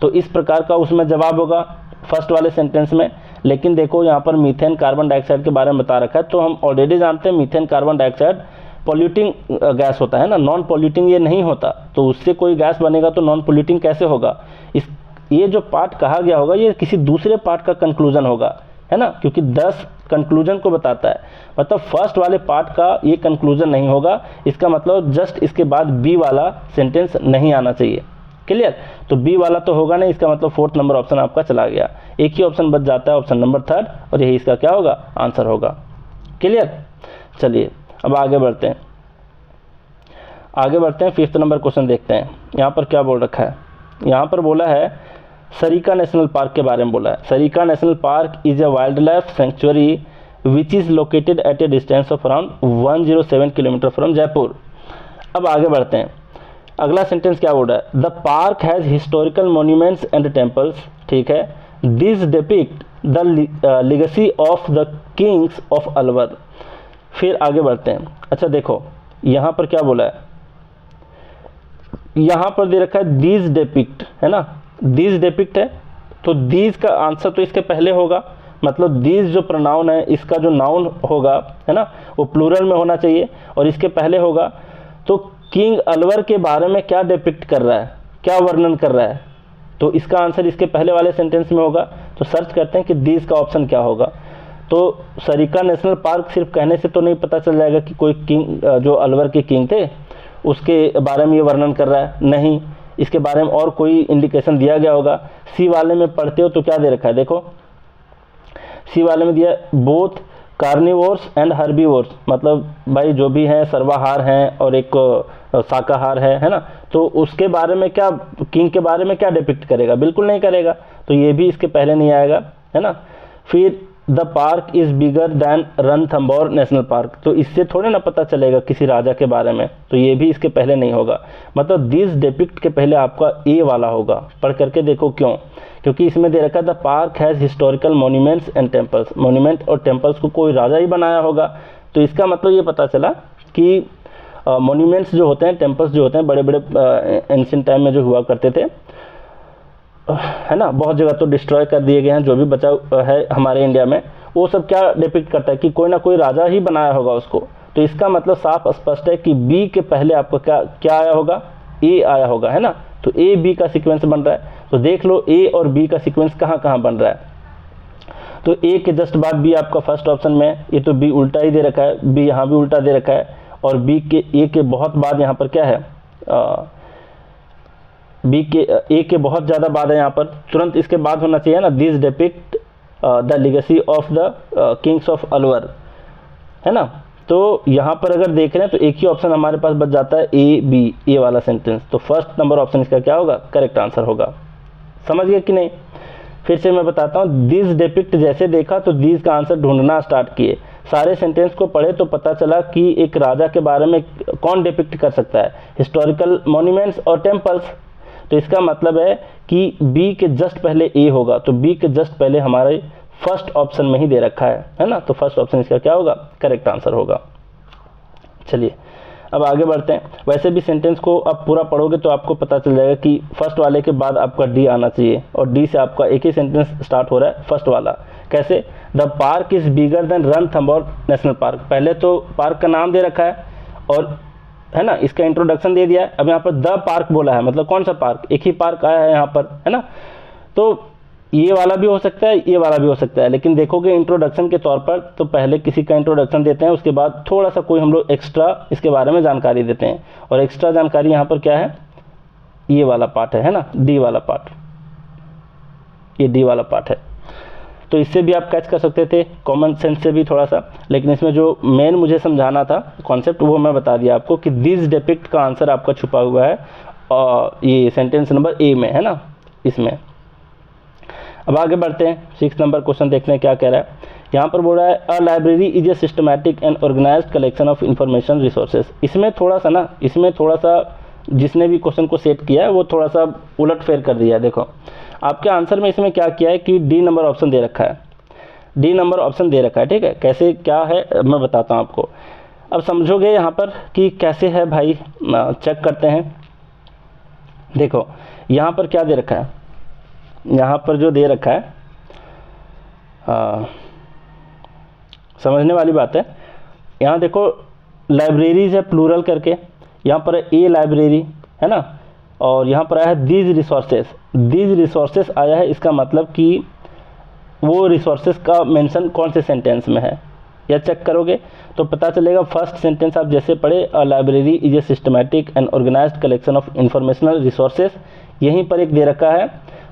तो इस प्रकार का उसमें जवाब होगा फर्स्ट वाले सेंटेंस में। लेकिन देखो यहाँ पर मीथेन कार्बन डाइऑक्साइड के बारे में बता रखा है, तो हम ऑलरेडी जानते हैं methane carbon dioxide polluting gas होता है ना, नॉन पॉल्यूटिंग ये नहीं होता। तो उससे कोई गैस बनेगा तो नॉन पॉल्यूटिंग कैसे होगा। ये जो पार्ट कहा गया होगा ये किसी दूसरे पार्ट का कंक्लूजन होगा, है ना, क्योंकि 10 कंक्लूजन को बताता है, मतलब फर्स्ट वाले पार्ट का ये कंक्लूजन नहीं होगा। इसका मतलब जस्ट इसके बाद बी वाला सेंटेंस नहीं आना चाहिए। क्लियर? तो बी वाला तो होगा नहीं, इसका मतलब 4th नंबर ऑप्शन आपका चला गया। एक ही ऑप्शन बच जाता है, ऑप्शन नंबर 3rd, और यही इसका क्या होगा, आंसर होगा। क्लियर? चलिए अब आगे बढ़ते हैं। 5th नंबर क्वेश्चन देखते हैं। यहाँ पर क्या बोल रखा है, यहाँ पर बोला है सरिका नेशनल पार्क के बारे में बोला है। Sarika national park is a wild life sanctuary which is located at A distance of around 107 kilometre from Jaipur. अब आगे बढ़ते हैं। अगला सेंटेंस क्या बोल रहा है, the park has historical monuments and temples. ठीक है, this depict the legacy of the Kings of Alwar. फिर आगे बढ़ते हैं। अच्छा देखो यहाँ पर क्या बोला है, यहाँ पर दे रखा है दीज डिपिक्ट, है ना, दीज डिपिक्ट है, तो दीज का आंसर तो इसके पहले होगा, मतलब दीज जो प्रोनाउन है इसका जो नाउन होगा, है ना, वो प्लूरल में होना चाहिए और इसके पहले होगा। तो किंग अलवर के बारे में क्या डिपिक्ट कर रहा है, क्या वर्णन कर रहा है, तो इसका आंसर इसके पहले वाले सेंटेंस में होगा। तो सर्च करते हैं कि दीज का ऑप्शन क्या होगा। तो सरिका नेशनल पार्क सिर्फ कहने से तो नहीं पता चल जाएगा कि कोई किंग जो अलवर के किंग थे उसके बारे में ये वर्णन कर रहा है, नहीं, इसके बारे में और कोई इंडिकेशन दिया गया होगा। सी वाले में पढ़ते हो तो क्या दे रखा है, देखो सी वाले में दिया बोथ कार्निवोर्स एंड हर्बीवोर्स, मतलब भाई जो भी हैं सर्वाहार हैं और एक शाकाहार है ना, तो उसके बारे में क्या, किंग के बारे में क्या डिपिक्ट करेगा, बिल्कुल नहीं करेगा, तो ये भी इसके पहले नहीं आएगा, है ना। फिर the park is bigger than Ranthambore national park, तो इससे थोड़े ना पता चलेगा किसी राजा के बारे में, तो ये भी इसके पहले नहीं होगा। मतलब दिस डिपिक्ट के पहले आपका ए वाला होगा। पढ़ करके देखो क्यों, क्योंकि इसमें दे रखा है the park has historical monuments and temples, monument और टेम्पल्स को कोई राजा ही बनाया होगा, तो इसका मतलब ये पता चला कि मोन्यूमेंट्स जो होते हैं, टेम्पल्स जो होते हैं, बड़े बड़े एंशिएंट टाइम में जो हुआ करते थे, है ना, बहुत जगह तो डिस्ट्रॉय कर दिए गए हैं, जो भी बचा है हमारे इंडिया में, वो सब क्या डिपिक्ट करता है कि कोई ना कोई राजा ही बनाया होगा उसको। तो इसका मतलब साफ स्पष्ट है कि बी के पहले आपको क्या क्या आया होगा, ए आया होगा, है ना। तो ए बी का सीक्वेंस बन रहा है, तो देख लो ए और बी का सीक्वेंस कहाँ कहाँ बन रहा है। तो ए के जस्ट बाद बी आपका फर्स्ट ऑप्शन में है, ये तो बी उल्टा ही दे रखा है, बी यहाँ भी उल्टा दे रखा है, और बी के ए के बहुत बाद यहाँ पर क्या है, बी के ए के बहुत ज़्यादा बाद है, यहाँ पर तुरंत इसके बाद होना चाहिए ना, this depict the legacy of the Kings of Alwar, है ना। तो यहाँ पर अगर देख रहे हैं तो एक ही ऑप्शन हमारे पास बच जाता है ए बी, ए वाला सेंटेंस, तो फर्स्ट नंबर ऑप्शन इसका क्या होगा, करेक्ट आंसर होगा। समझ गए कि नहीं? फिर से मैं बताता हूँ, दिस डिपिक्ट जैसे देखा तो दिस का आंसर ढूंढना स्टार्ट किए, सारे सेंटेंस को पढ़े तो पता चला कि एक राजा के बारे में कौन डिपिक्ट कर सकता है, हिस्टोरिकल मॉन्यूमेंट्स और टेम्पल्स। तो इसका मतलब है कि बी के जस्ट पहले ए होगा, तो बी के जस्ट पहले हमारे फर्स्ट ऑप्शन में ही दे रखा है ना, तो फर्स्ट ऑप्शन इसका क्या होगा, करेक्ट आंसर होगा। चलिए अब आगे बढ़ते हैं। वैसे भी सेंटेंस को अब पूरा पढ़ोगे तो आपको पता चल जाएगा कि फर्स्ट वाले के बाद आपका डी आना चाहिए, और डी से आपका एक ही सेंटेंस स्टार्ट हो रहा है, फर्स्ट वाला। कैसे, the park is bigger than Ranthambore national park, पहले तो पार्क का नाम दे रखा है और है ना, इसका इंट्रोडक्शन दे दिया है। अब यहाँ पर द पार्क बोला है, मतलब कौन सा पार्क, एक ही पार्क आया है यहाँ पर, है ना। तो ये वाला भी हो सकता है, ये वाला भी हो सकता है, लेकिन देखोगे इंट्रोडक्शन के तौर पर तो पहले किसी का इंट्रोडक्शन देते हैं, उसके बाद थोड़ा सा कोई हम लोग एक्स्ट्रा इसके बारे में जानकारी देते हैं, और एक्स्ट्रा जानकारी यहाँ पर क्या है, ये वाला पार्ट है ना, डी वाला पार्ट, ये डी वाला पार्ट है। तो इससे भी आप कैच कर सकते थे, कॉमन सेंस से भी थोड़ा सा, लेकिन इसमें जो मेन मुझे समझाना था कॉन्सेप्ट वो मैं बता दिया आपको कि दिस डिपिक्ट का आंसर आपका छुपा हुआ है और ये सेंटेंस नंबर ए में, है ना, इसमें। अब आगे बढ़ते हैं, 6 नंबर क्वेश्चन देखते हैं क्या कह रहा है। यहाँ पर बोल रहा है a library is a systematic and organised collection of information resources. इसमें थोड़ा सा जिसने भी क्वेश्चन को सेट किया है वो थोड़ा सा उलट फेर कर दिया है। देखो आपके आंसर में इसमें क्या किया है कि डी नंबर ऑप्शन दे रखा है, डी नंबर ऑप्शन दे रखा है, ठीक है। कैसे क्या है मैं बताता हूँ आपको, अब समझोगे यहाँ पर कि कैसे है भाई, चेक करते हैं। देखो यहाँ पर क्या दे रखा है, यहाँ पर जो दे रखा है समझने वाली बात है। यहाँ देखो लाइब्रेरीज है प्लूरल करके, यहाँ पर ए लाइब्रेरी, है ना, और यहाँ पर आया है दीज रिसोर्सेस आया है, इसका मतलब कि वो रिसोर्सेस का मेंशन कौन से सेंटेंस में है, या चेक करोगे तो पता चलेगा। फर्स्ट सेंटेंस आप जैसे पढ़े, a library is a systematic and organised collection of informational resources, यहीं पर एक दे रखा है,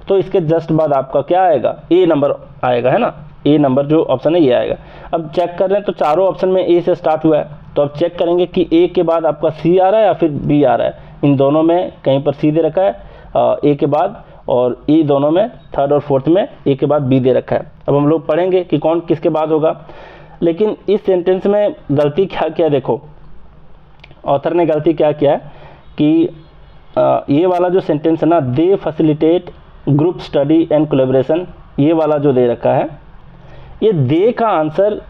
तो इसके जस्ट बाद आपका क्या आएगा, ए नंबर आएगा, है ना, ए नंबर जो ऑप्शन है ये आएगा। अब चेक कर रहे हैं तो चारों ऑप्शन में ए से स्टार्ट हुआ है, तो अब चेक करेंगे कि ए के बाद आपका सी आ रहा है या फिर बी आ रहा है। इन दोनों में कहीं पर सी दे रखा है ए के बाद, और ई दोनों में थर्ड और फोर्थ में ए के बाद बी दे रखा है। अब हम लोग पढ़ेंगे कि कौन किसके बाद होगा, लेकिन इस सेंटेंस में गलती क्या किया, देखो ऑथर ने गलती क्या किया है कि ये वाला जो सेंटेंस है ना, they facilitate group study and collaboration, ये वाला जो दे रखा है, ये दे का आंसर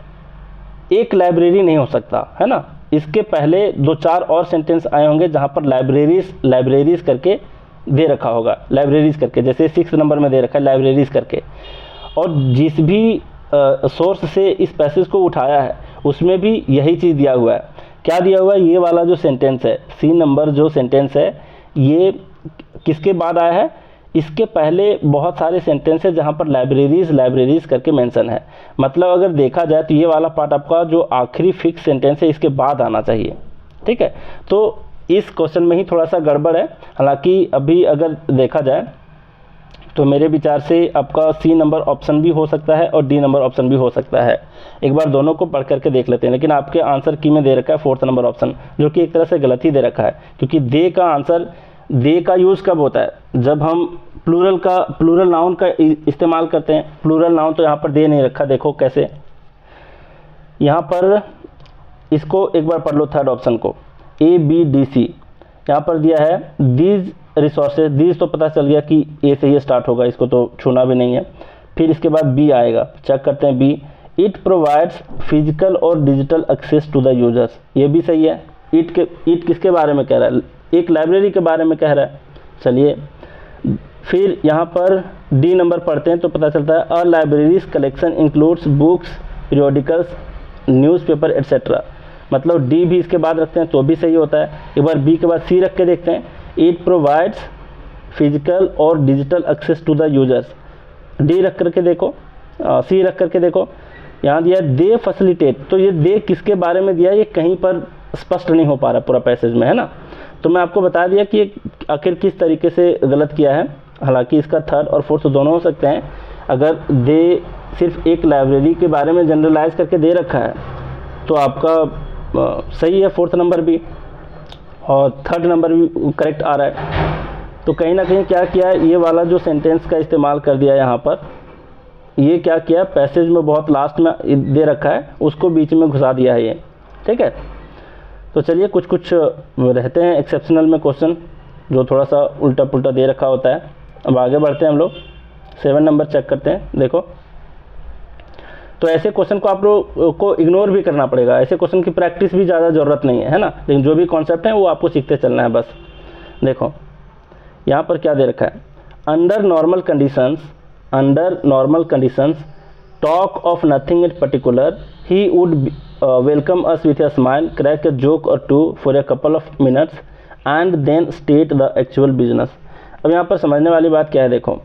एक लाइब्रेरी नहीं हो सकता, है ना। इसके पहले 2-4 और सेंटेंस आए होंगे जहाँ पर लाइब्रेरीज करके दे रखा होगा, लाइब्रेरीज करके, जैसे 6 नंबर में दे रखा है लाइब्रेरीज करके। और जिस भी सोर्स से इस पैसेज को उठाया है उसमें भी यही चीज़ दिया हुआ है। क्या दिया हुआ है, ये वाला जो सेंटेंस है, सी नंबर जो सेंटेंस है, ये किसके बाद आया है, इसके पहले बहुत सारे सेंटेंस है जहाँ पर लाइब्रेरीज करके मेंशन है। मतलब अगर देखा जाए तो ये वाला पार्ट आपका जो आखिरी फिक्स सेंटेंस है इसके बाद आना चाहिए, ठीक है। तो इस क्वेश्चन में ही थोड़ा सा गड़बड़ है, हालांकि अभी अगर देखा जाए तो मेरे विचार से आपका सी नंबर ऑप्शन भी हो सकता है और डी नंबर ऑप्शन भी हो सकता है। एक बार दोनों को पढ़ करके देख लेते हैं, लेकिन आपके आंसर की में दे रखा है 4th नंबर ऑप्शन, जो कि एक तरह से गलत ही दे रखा है, क्योंकि दे का आंसर, दे का यूज़ कब होता है, जब हम प्लूरल नाउन का इस्तेमाल करते हैं। प्लूरल नाउन तो यहाँ पर दे नहीं रखा, देखो कैसे, यहाँ पर इसको एक बार पढ़ लो, थर्ड ऑप्शन को, ABDC यहाँ पर दिया है दीज रिसोर्सेज, दीज तो पता चल गया कि ए से ही स्टार्ट होगा, इसको तो छूना भी नहीं है। फिर इसके बाद बी आएगा, चेक करते हैं बी, इट प्रोवाइड्स फिजिकल और digital access to the users, ये भी सही है। इट किसके बारे में कह रहा है, एक लाइब्रेरी के बारे में कह रहा है। चलिए फिर यहाँ पर डी नंबर पढ़ते हैं तो पता चलता है a library's collection includes books, periodicals, newspaper etcetera, मतलब डी भी इसके बाद रखते हैं तो भी सही होता है। एक बार बी के बाद सी रख के देखते हैं, इट प्रोवाइड्स फिजिकल और digital access to the users, D रख करके देखो, सी रख करके देखो, यहाँ दिया दे फैसिलिटेट, तो ये दे किसके बारे में दिया, ये कहीं पर स्पष्ट नहीं हो पा रहा पूरा पैसेज में, है ना। तो मैं आपको बता दिया कि आखिर किस तरीके से गलत किया है, हालांकि इसका थर्ड और फोर्थ दोनों हो सकते हैं। अगर दे सिर्फ एक लाइब्रेरी के बारे में जनरलाइज करके दे रखा है तो आपका सही है 4th नंबर भी, और 3rd नंबर भी करेक्ट आ रहा है। तो कहीं ना कहीं क्या किया है, ये वाला जो सेंटेंस का इस्तेमाल कर दिया यहाँ पर, ये क्या किया, पैसेज में बहुत लास्ट में दे रखा है उसको बीच में घुसा दिया है ये, ठीक है। तो चलिए कुछ रहते हैं एक्सेप्शनल में क्वेश्चन जो थोड़ा सा उल्टा पुल्टा दे रखा होता है। अब आगे बढ़ते हैं हम लोग, 7 नंबर चेक करते हैं। देखो तो ऐसे क्वेश्चन को आप लोग को इग्नोर भी करना पड़ेगा, ऐसे क्वेश्चन की प्रैक्टिस भी ज़्यादा ज़रूरत नहीं है ना, लेकिन जो भी कॉन्सेप्ट है वो आपको सीखते चलना है बस। देखो यहाँ पर क्या दे रखा है, under normal conditions talk of nothing in particular, he would welcome us with a smile, crack a joke or two for a couple of minutes and then state the actual business. अब यहाँ पर समझने वाली बात क्या है, देखो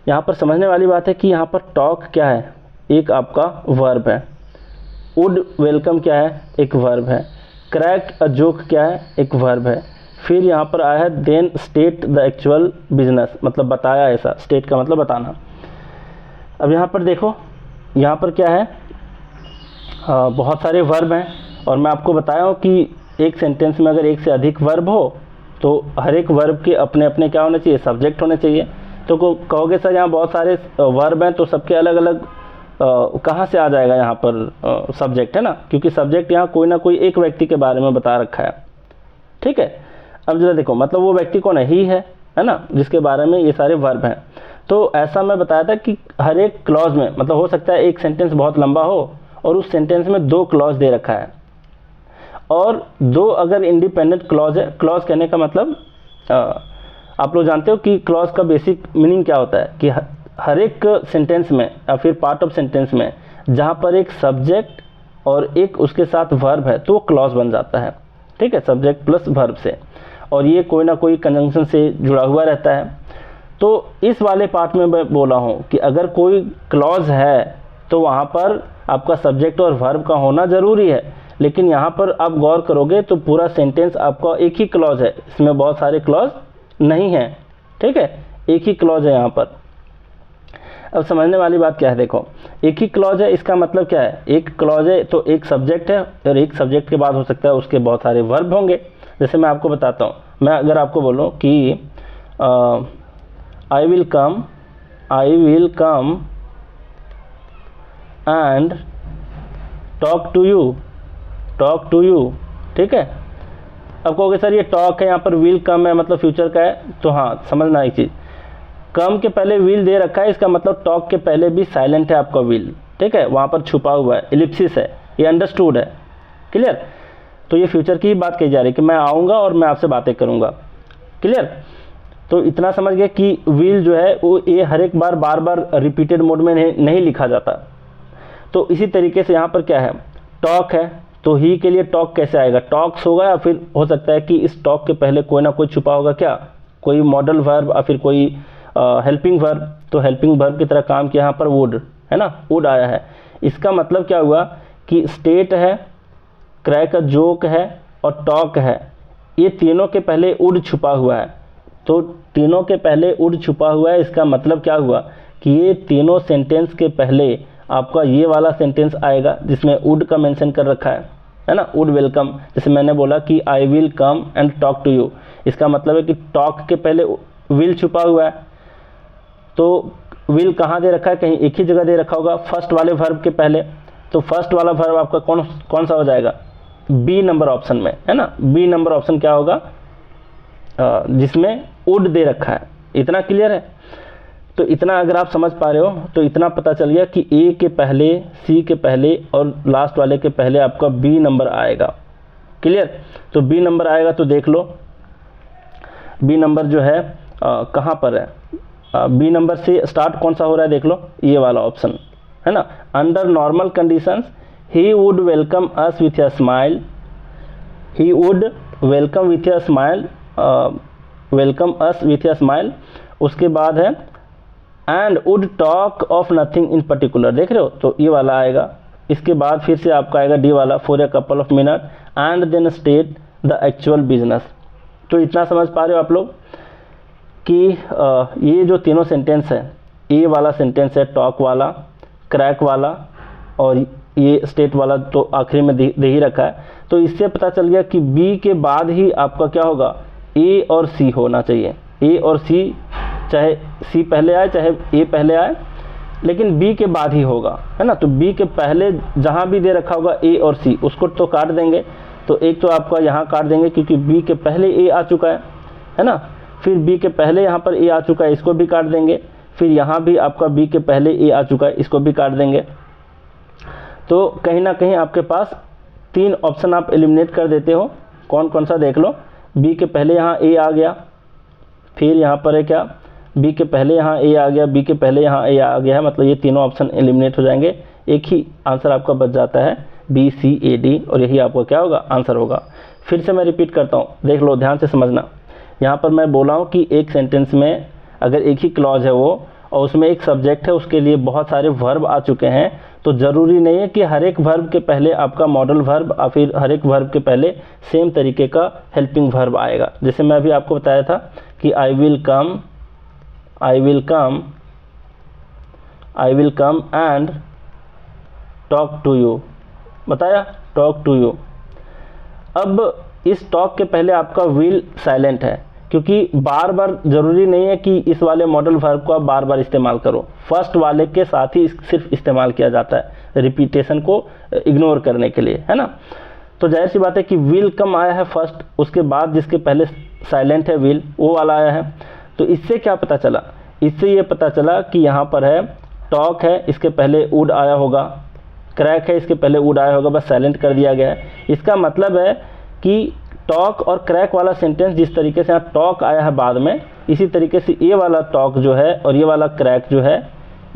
यहाँ पर समझने वाली बात है कि यहाँ पर टॉक क्या है, एक आपका वर्ब है, वुड वेलकम क्या है, एक वर्ब है, क्रैक अ जोक क्या है, एक वर्ब है, फिर यहाँ पर आया है then state the actual business, मतलब बताया ऐसा, स्टेट का मतलब बताना। अब यहाँ पर देखो यहाँ पर क्या है, बहुत सारे वर्ब हैं, और मैं आपको बताया हूँ कि एक सेंटेंस में अगर एक से अधिक वर्ब हो तो हर एक वर्ब के अपने अपने क्या होने चाहिए, सब्जेक्ट होने चाहिए। तो कहोगे सर यहाँ बहुत सारे वर्ब हैं तो सबके अलग अलग कहाँ से आ जाएगा यहाँ पर सब्जेक्ट, है ना, क्योंकि सब्जेक्ट यहाँ कोई ना कोई एक व्यक्ति के बारे में बता रखा है, ठीक है। अब जरा देखो मतलब वो व्यक्ति कौन है, ही है ना, जिसके बारे में ये सारे वर्ब हैं। तो ऐसा मैं बताया था कि हर एक क्लॉज में, मतलब हो सकता है एक सेंटेंस बहुत लंबा हो और उस सेंटेंस में 2 क्लॉज दे रखा है, और 2 अगर इंडिपेंडेंट क्लॉज है, क्लॉज कहने का मतलब आप लोग जानते हो कि क्लॉज का बेसिक मीनिंग क्या होता है कि हर एक सेंटेंस में या फिर पार्ट ऑफ सेंटेंस में जहाँ पर एक सब्जेक्ट और एक उसके साथ वर्ब है तो वो क्लॉज बन जाता है, ठीक है, सब्जेक्ट प्लस वर्ब से। और ये कोई ना कोई कंजंक्शन से जुड़ा हुआ रहता है। तो इस वाले पार्ट में मैं बोला हूँ कि अगर कोई क्लॉज है तो वहाँ पर आपका सब्जेक्ट और वर्ब का होना ज़रूरी है, लेकिन यहाँ पर आप गौर करोगे तो पूरा सेंटेंस आपका एक ही क्लॉज है, इसमें बहुत सारे क्लॉज नहीं हैं, ठीक है, एक ही क्लॉज है यहाँ पर। अब समझने वाली बात क्या है, देखो एक ही क्लॉज है, इसका मतलब क्या है, एक क्लॉज है तो एक सब्जेक्ट है और एक सब्जेक्ट के बाद हो सकता है उसके बहुत सारे वर्ब होंगे। जैसे मैं आपको बताता हूँ, मैं अगर आपको बोलूँ कि I will come and talk to you, ठीक है। अब कहोगे सर ये टॉक है, यहाँ पर विल कम है, मतलब फ्यूचर का है, तो हाँ समझना एक चीज़, कम के पहले विल दे रखा है, इसका मतलब टॉक के पहले भी साइलेंट है आपका विल, ठीक है, वहाँ पर छुपा हुआ है, इलिप्सिस है, ये अंडरस्टूड है, क्लियर। तो ये फ्यूचर की ही बात कही जा रही है कि मैं आऊँगा और मैं आपसे बातें करूँगा, क्लियर। तो इतना समझ गए कि विल जो है वो ये हर एक बार बार रिपीटेड मोड में नहीं लिखा जाता। तो इसी तरीके से यहाँ पर क्या है, टॉक है, तो ही के लिए टॉक कैसे आएगा, टॉक्स होगा, या फिर हो सकता है कि इस टॉक के पहले कोई ना कोई छुपा होगा, क्या कोई मॉडल वर्ब या फिर कोई हेल्पिंग वर्ब। तो हेल्पिंग वर्ब की तरह काम किया यहाँ पर वुड है ना, वुड आया है। इसका मतलब क्या हुआ कि स्टेट है, क्रैक अ जोक है और टॉक है, ये तीनों के पहले वुड छुपा हुआ है। तो तीनों के पहले वुड छुपा हुआ है, इसका मतलब क्या हुआ कि ये तीनों सेंटेंस के पहले आपका ये वाला सेंटेंस आएगा जिसमें वुड का मेंशन कर रखा है ना, वुड वेलकम। जैसे मैंने बोला कि I will come and talk to you, इसका मतलब है कि टॉक के पहले विल छुपा हुआ है। तो विल कहाँ दे रखा है, कहीं एक ही जगह दे रखा होगा, फर्स्ट वाले वर्ब के पहले। तो फर्स्ट वाला वर्ब आपका कौन सा हो जाएगा, बी नंबर ऑप्शन में, है ना। बी नंबर ऑप्शन क्या होगा, जिसमें वुड दे रखा है। इतना क्लियर है। तो इतना अगर आप समझ पा रहे हो तो इतना पता चल गया कि ए के पहले, सी के पहले और लास्ट वाले के पहले आपका बी नंबर आएगा, क्लियर। तो बी नंबर आएगा तो देख लो, बी नंबर जो है कहाँ पर है, बी नंबर से स्टार्ट कौन सा हो रहा है, देख लो ये वाला ऑप्शन, है ना। Under normal conditions he would welcome us with a smile, he would welcome with a smile, welcome us with a smile. उसके बाद है and would talk of nothing in particular, देख रहे हो, तो ये वाला आएगा। इसके बाद फिर से आपका आएगा डी वाला, for a couple of minute and then state the actual business. तो इतना समझ पा रहे हो आप लोग कि ये जो तीनों सेंटेंस है, ए वाला सेंटेंस है टॉक वाला, क्रैक वाला और ये स्टेट वाला तो आखिरी में दे ही रखा है। तो इससे पता चल गया कि बी के बाद ही आपका क्या होगा, ए और सी होना चाहिए। ए और सी, चाहे सी पहले आए चाहे ए पहले आए, लेकिन बी के बाद ही होगा, है ना। तो बी के पहले जहाँ भी दे रखा होगा ए और सी, उसको तो काट देंगे। तो एक तो आपका यहाँ काट देंगे क्योंकि बी के पहले ए आ चुका है ना। फिर बी के पहले यहाँ पर ए आ चुका है, इसको भी काट देंगे। फिर यहाँ भी आपका बी के पहले ए आ चुका है, इसको भी काट देंगे। तो कहीं ना कहीं आपके पास 3 ऑप्शन आप एलिमिनेट कर देते हो। कौन कौन सा देख लो, बी के पहले यहाँ ए आ गया, फिर यहाँ पर है क्या, बी के पहले यहाँ ए आ गया, बी के पहले यहाँ ए आ गया है, मतलब ये तीनों ऑप्शन एलिमिनेट हो जाएंगे। एक ही आंसर आपका बच जाता है बी सी ए डी, और यही आपका क्या होगा, आंसर होगा। फिर से मैं रिपीट करता हूँ, देख लो ध्यान से समझना। यहाँ पर मैं बोला हूँ कि एक सेंटेंस में अगर एक ही क्लॉज है वो और उसमें एक सब्जेक्ट है, उसके लिए बहुत सारे वर्ब आ चुके हैं, तो ज़रूरी नहीं है कि हर एक वर्ब के पहले आपका मॉडल वर्ब या फिर हर एक वर्ब के पहले सेम तरीके का हेल्पिंग वर्ब आएगा। जैसे मैं अभी आपको बताया था कि I will come and talk to you, बताया टॉक टू यू। अब इस टॉक के पहले आपका विल साइलेंट है, क्योंकि बार बार ज़रूरी नहीं है कि इस वाले मॉडल वर्ब को आप बार बार इस्तेमाल करो, फर्स्ट वाले के साथ ही सिर्फ इस्तेमाल किया जाता है रिपीटेशन को इग्नोर करने के लिए, है ना। तो जाहिर सी बात है कि विल कम आया है फर्स्ट, उसके बाद जिसके पहले साइलेंट है विल, वो वाला आया है। तो इससे क्या पता चला, इससे ये पता चला कि यहाँ पर है टॉक है, इसके पहले वुड आया होगा, क्रैक है, इसके पहले वुड आया होगा, बस साइलेंट कर दिया गया है। इसका मतलब है कि टॉक और क्रैक वाला सेंटेंस जिस तरीके से यहाँ टॉक आया है बाद में, इसी तरीके से ये वाला टॉक जो है और ये वाला क्रैक जो है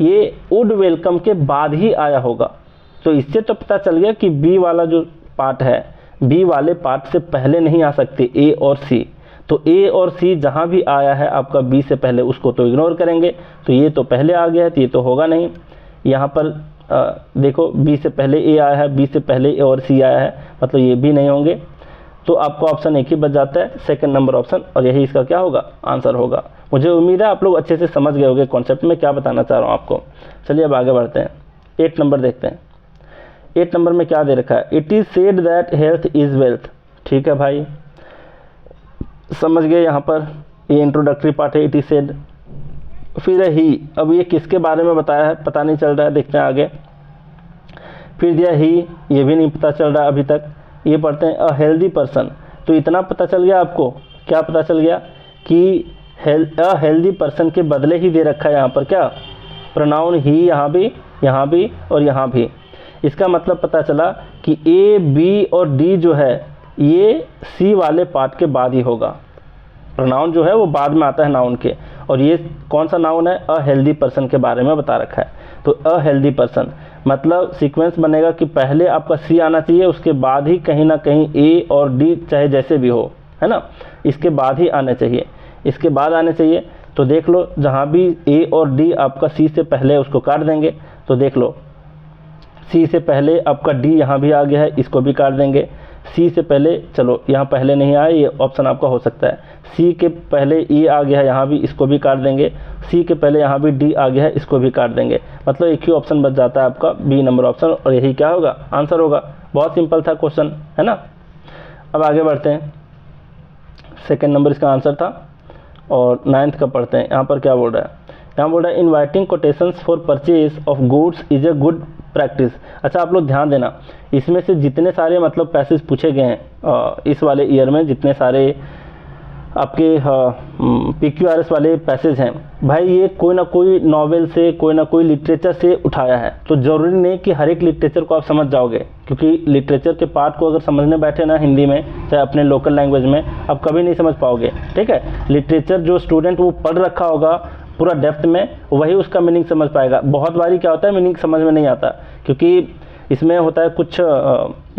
ये वुड वेलकम के बाद ही आया होगा। तो इससे तो पता चल गया कि बी वाला जो पार्ट है, बी वाले पार्ट से पहले नहीं आ सकते ए और सी। तो ए और सी जहाँ भी आया है आपका बी से पहले उसको तो इग्नोर करेंगे, तो ये तो पहले आ गया है तो ये तो होगा नहीं। यहाँ पर देखो बी से पहले ए आया है, बी से पहले ए और सी आया है, मतलब ये भी नहीं होंगे। तो आपका ऑप्शन एक ही बच जाता है, सेकंड नंबर ऑप्शन, और यही इसका क्या होगा, आंसर होगा। मुझे उम्मीद है आप लोग अच्छे से समझ गए होंगे कॉन्सेप्ट में क्या बताना चाह रहा हूँ आपको। चलिए अब आगे बढ़ते हैं, 8 नंबर देखते हैं। 8 नंबर में क्या दे रखा है, it is said that health is wealth. ठीक है भाई, समझ गए, यहाँ पर ये इंट्रोडक्टरी पार्ट है, इट इज़ सेड। फिर ही, अब ये किसके बारे में बताया है पता नहीं चल रहा है, देखते हैं आगे। फिर दिया ही, ये भी नहीं पता चल रहा अभी तक। ये पढ़ते हैं अ हेल्दी पर्सन, तो इतना पता चल गया आपको, क्या पता चल गया कि अ हेल्दी पर्सन के बदले ही दे रखा है यहाँ पर क्या, प्रोनाउन ही, यहाँ भी और यहाँ भी। इसका मतलब पता चला कि ए बी और डी जो है ये सी वाले पार्ट के बाद ही होगा। प्रोनाउन जो है वो बाद में आता है नाउन के, और ये कौन सा नाउन है, अ हेल्दी पर्सन के बारे में बता रखा है। तो अ हेल्दी पर्सन मतलब सीक्वेंस बनेगा कि पहले आपका सी आना चाहिए, उसके बाद ही कहीं ना कहीं ए और डी, चाहे जैसे भी हो, है ना, इसके बाद ही आने चाहिए, इसके बाद आने चाहिए। तो देख लो जहाँ भी ए और डी आपका सी से पहले उसको काट देंगे। तो देख लो सी से पहले आपका डी यहाँ भी आ गया है, इसको भी काट देंगे। सी से पहले, चलो यहाँ पहले नहीं आया, ये ऑप्शन आपका हो सकता है। सी के पहले ई आ गया है, यहाँ भी इसको भी काट देंगे। सी के पहले यहाँ भी डी आ गया है, इसको भी काट देंगे। मतलब एक ही ऑप्शन बच जाता है आपका बी नंबर ऑप्शन, और यही क्या होगा, आंसर होगा। बहुत सिंपल था क्वेश्चन, है ना। अब आगे बढ़ते हैं, सेकेंड नंबर इसका आंसर था। और 9th का पढ़ते हैं, यहाँ पर क्या बोल रहा है, यहाँ बोल रहा है inviting quotations for purchase of goods is a good practice. अच्छा आप लोग ध्यान देना, इसमें से जितने सारे मतलब पैसेज पूछे गए हैं इस वाले ईयर में, जितने सारे आपके PQRS वाले पैसेज हैं भाई, ये कोई ना कोई नॉवेल से, कोई ना कोई लिटरेचर से उठाया है। तो ज़रूरी नहीं कि हर एक लिटरेचर को आप समझ जाओगे, क्योंकि लिटरेचर के पार्ट को अगर समझने बैठे ना हिंदी में, चाहे अपने लोकल लैंग्वेज में, आप कभी नहीं समझ पाओगे। ठीक है, लिटरेचर जो स्टूडेंट वो पढ़ रखा होगा पूरा डेप्थ में, वही उसका मीनिंग समझ पाएगा। बहुत बारी क्या होता है, मीनिंग समझ में नहीं आता, क्योंकि इसमें होता है कुछ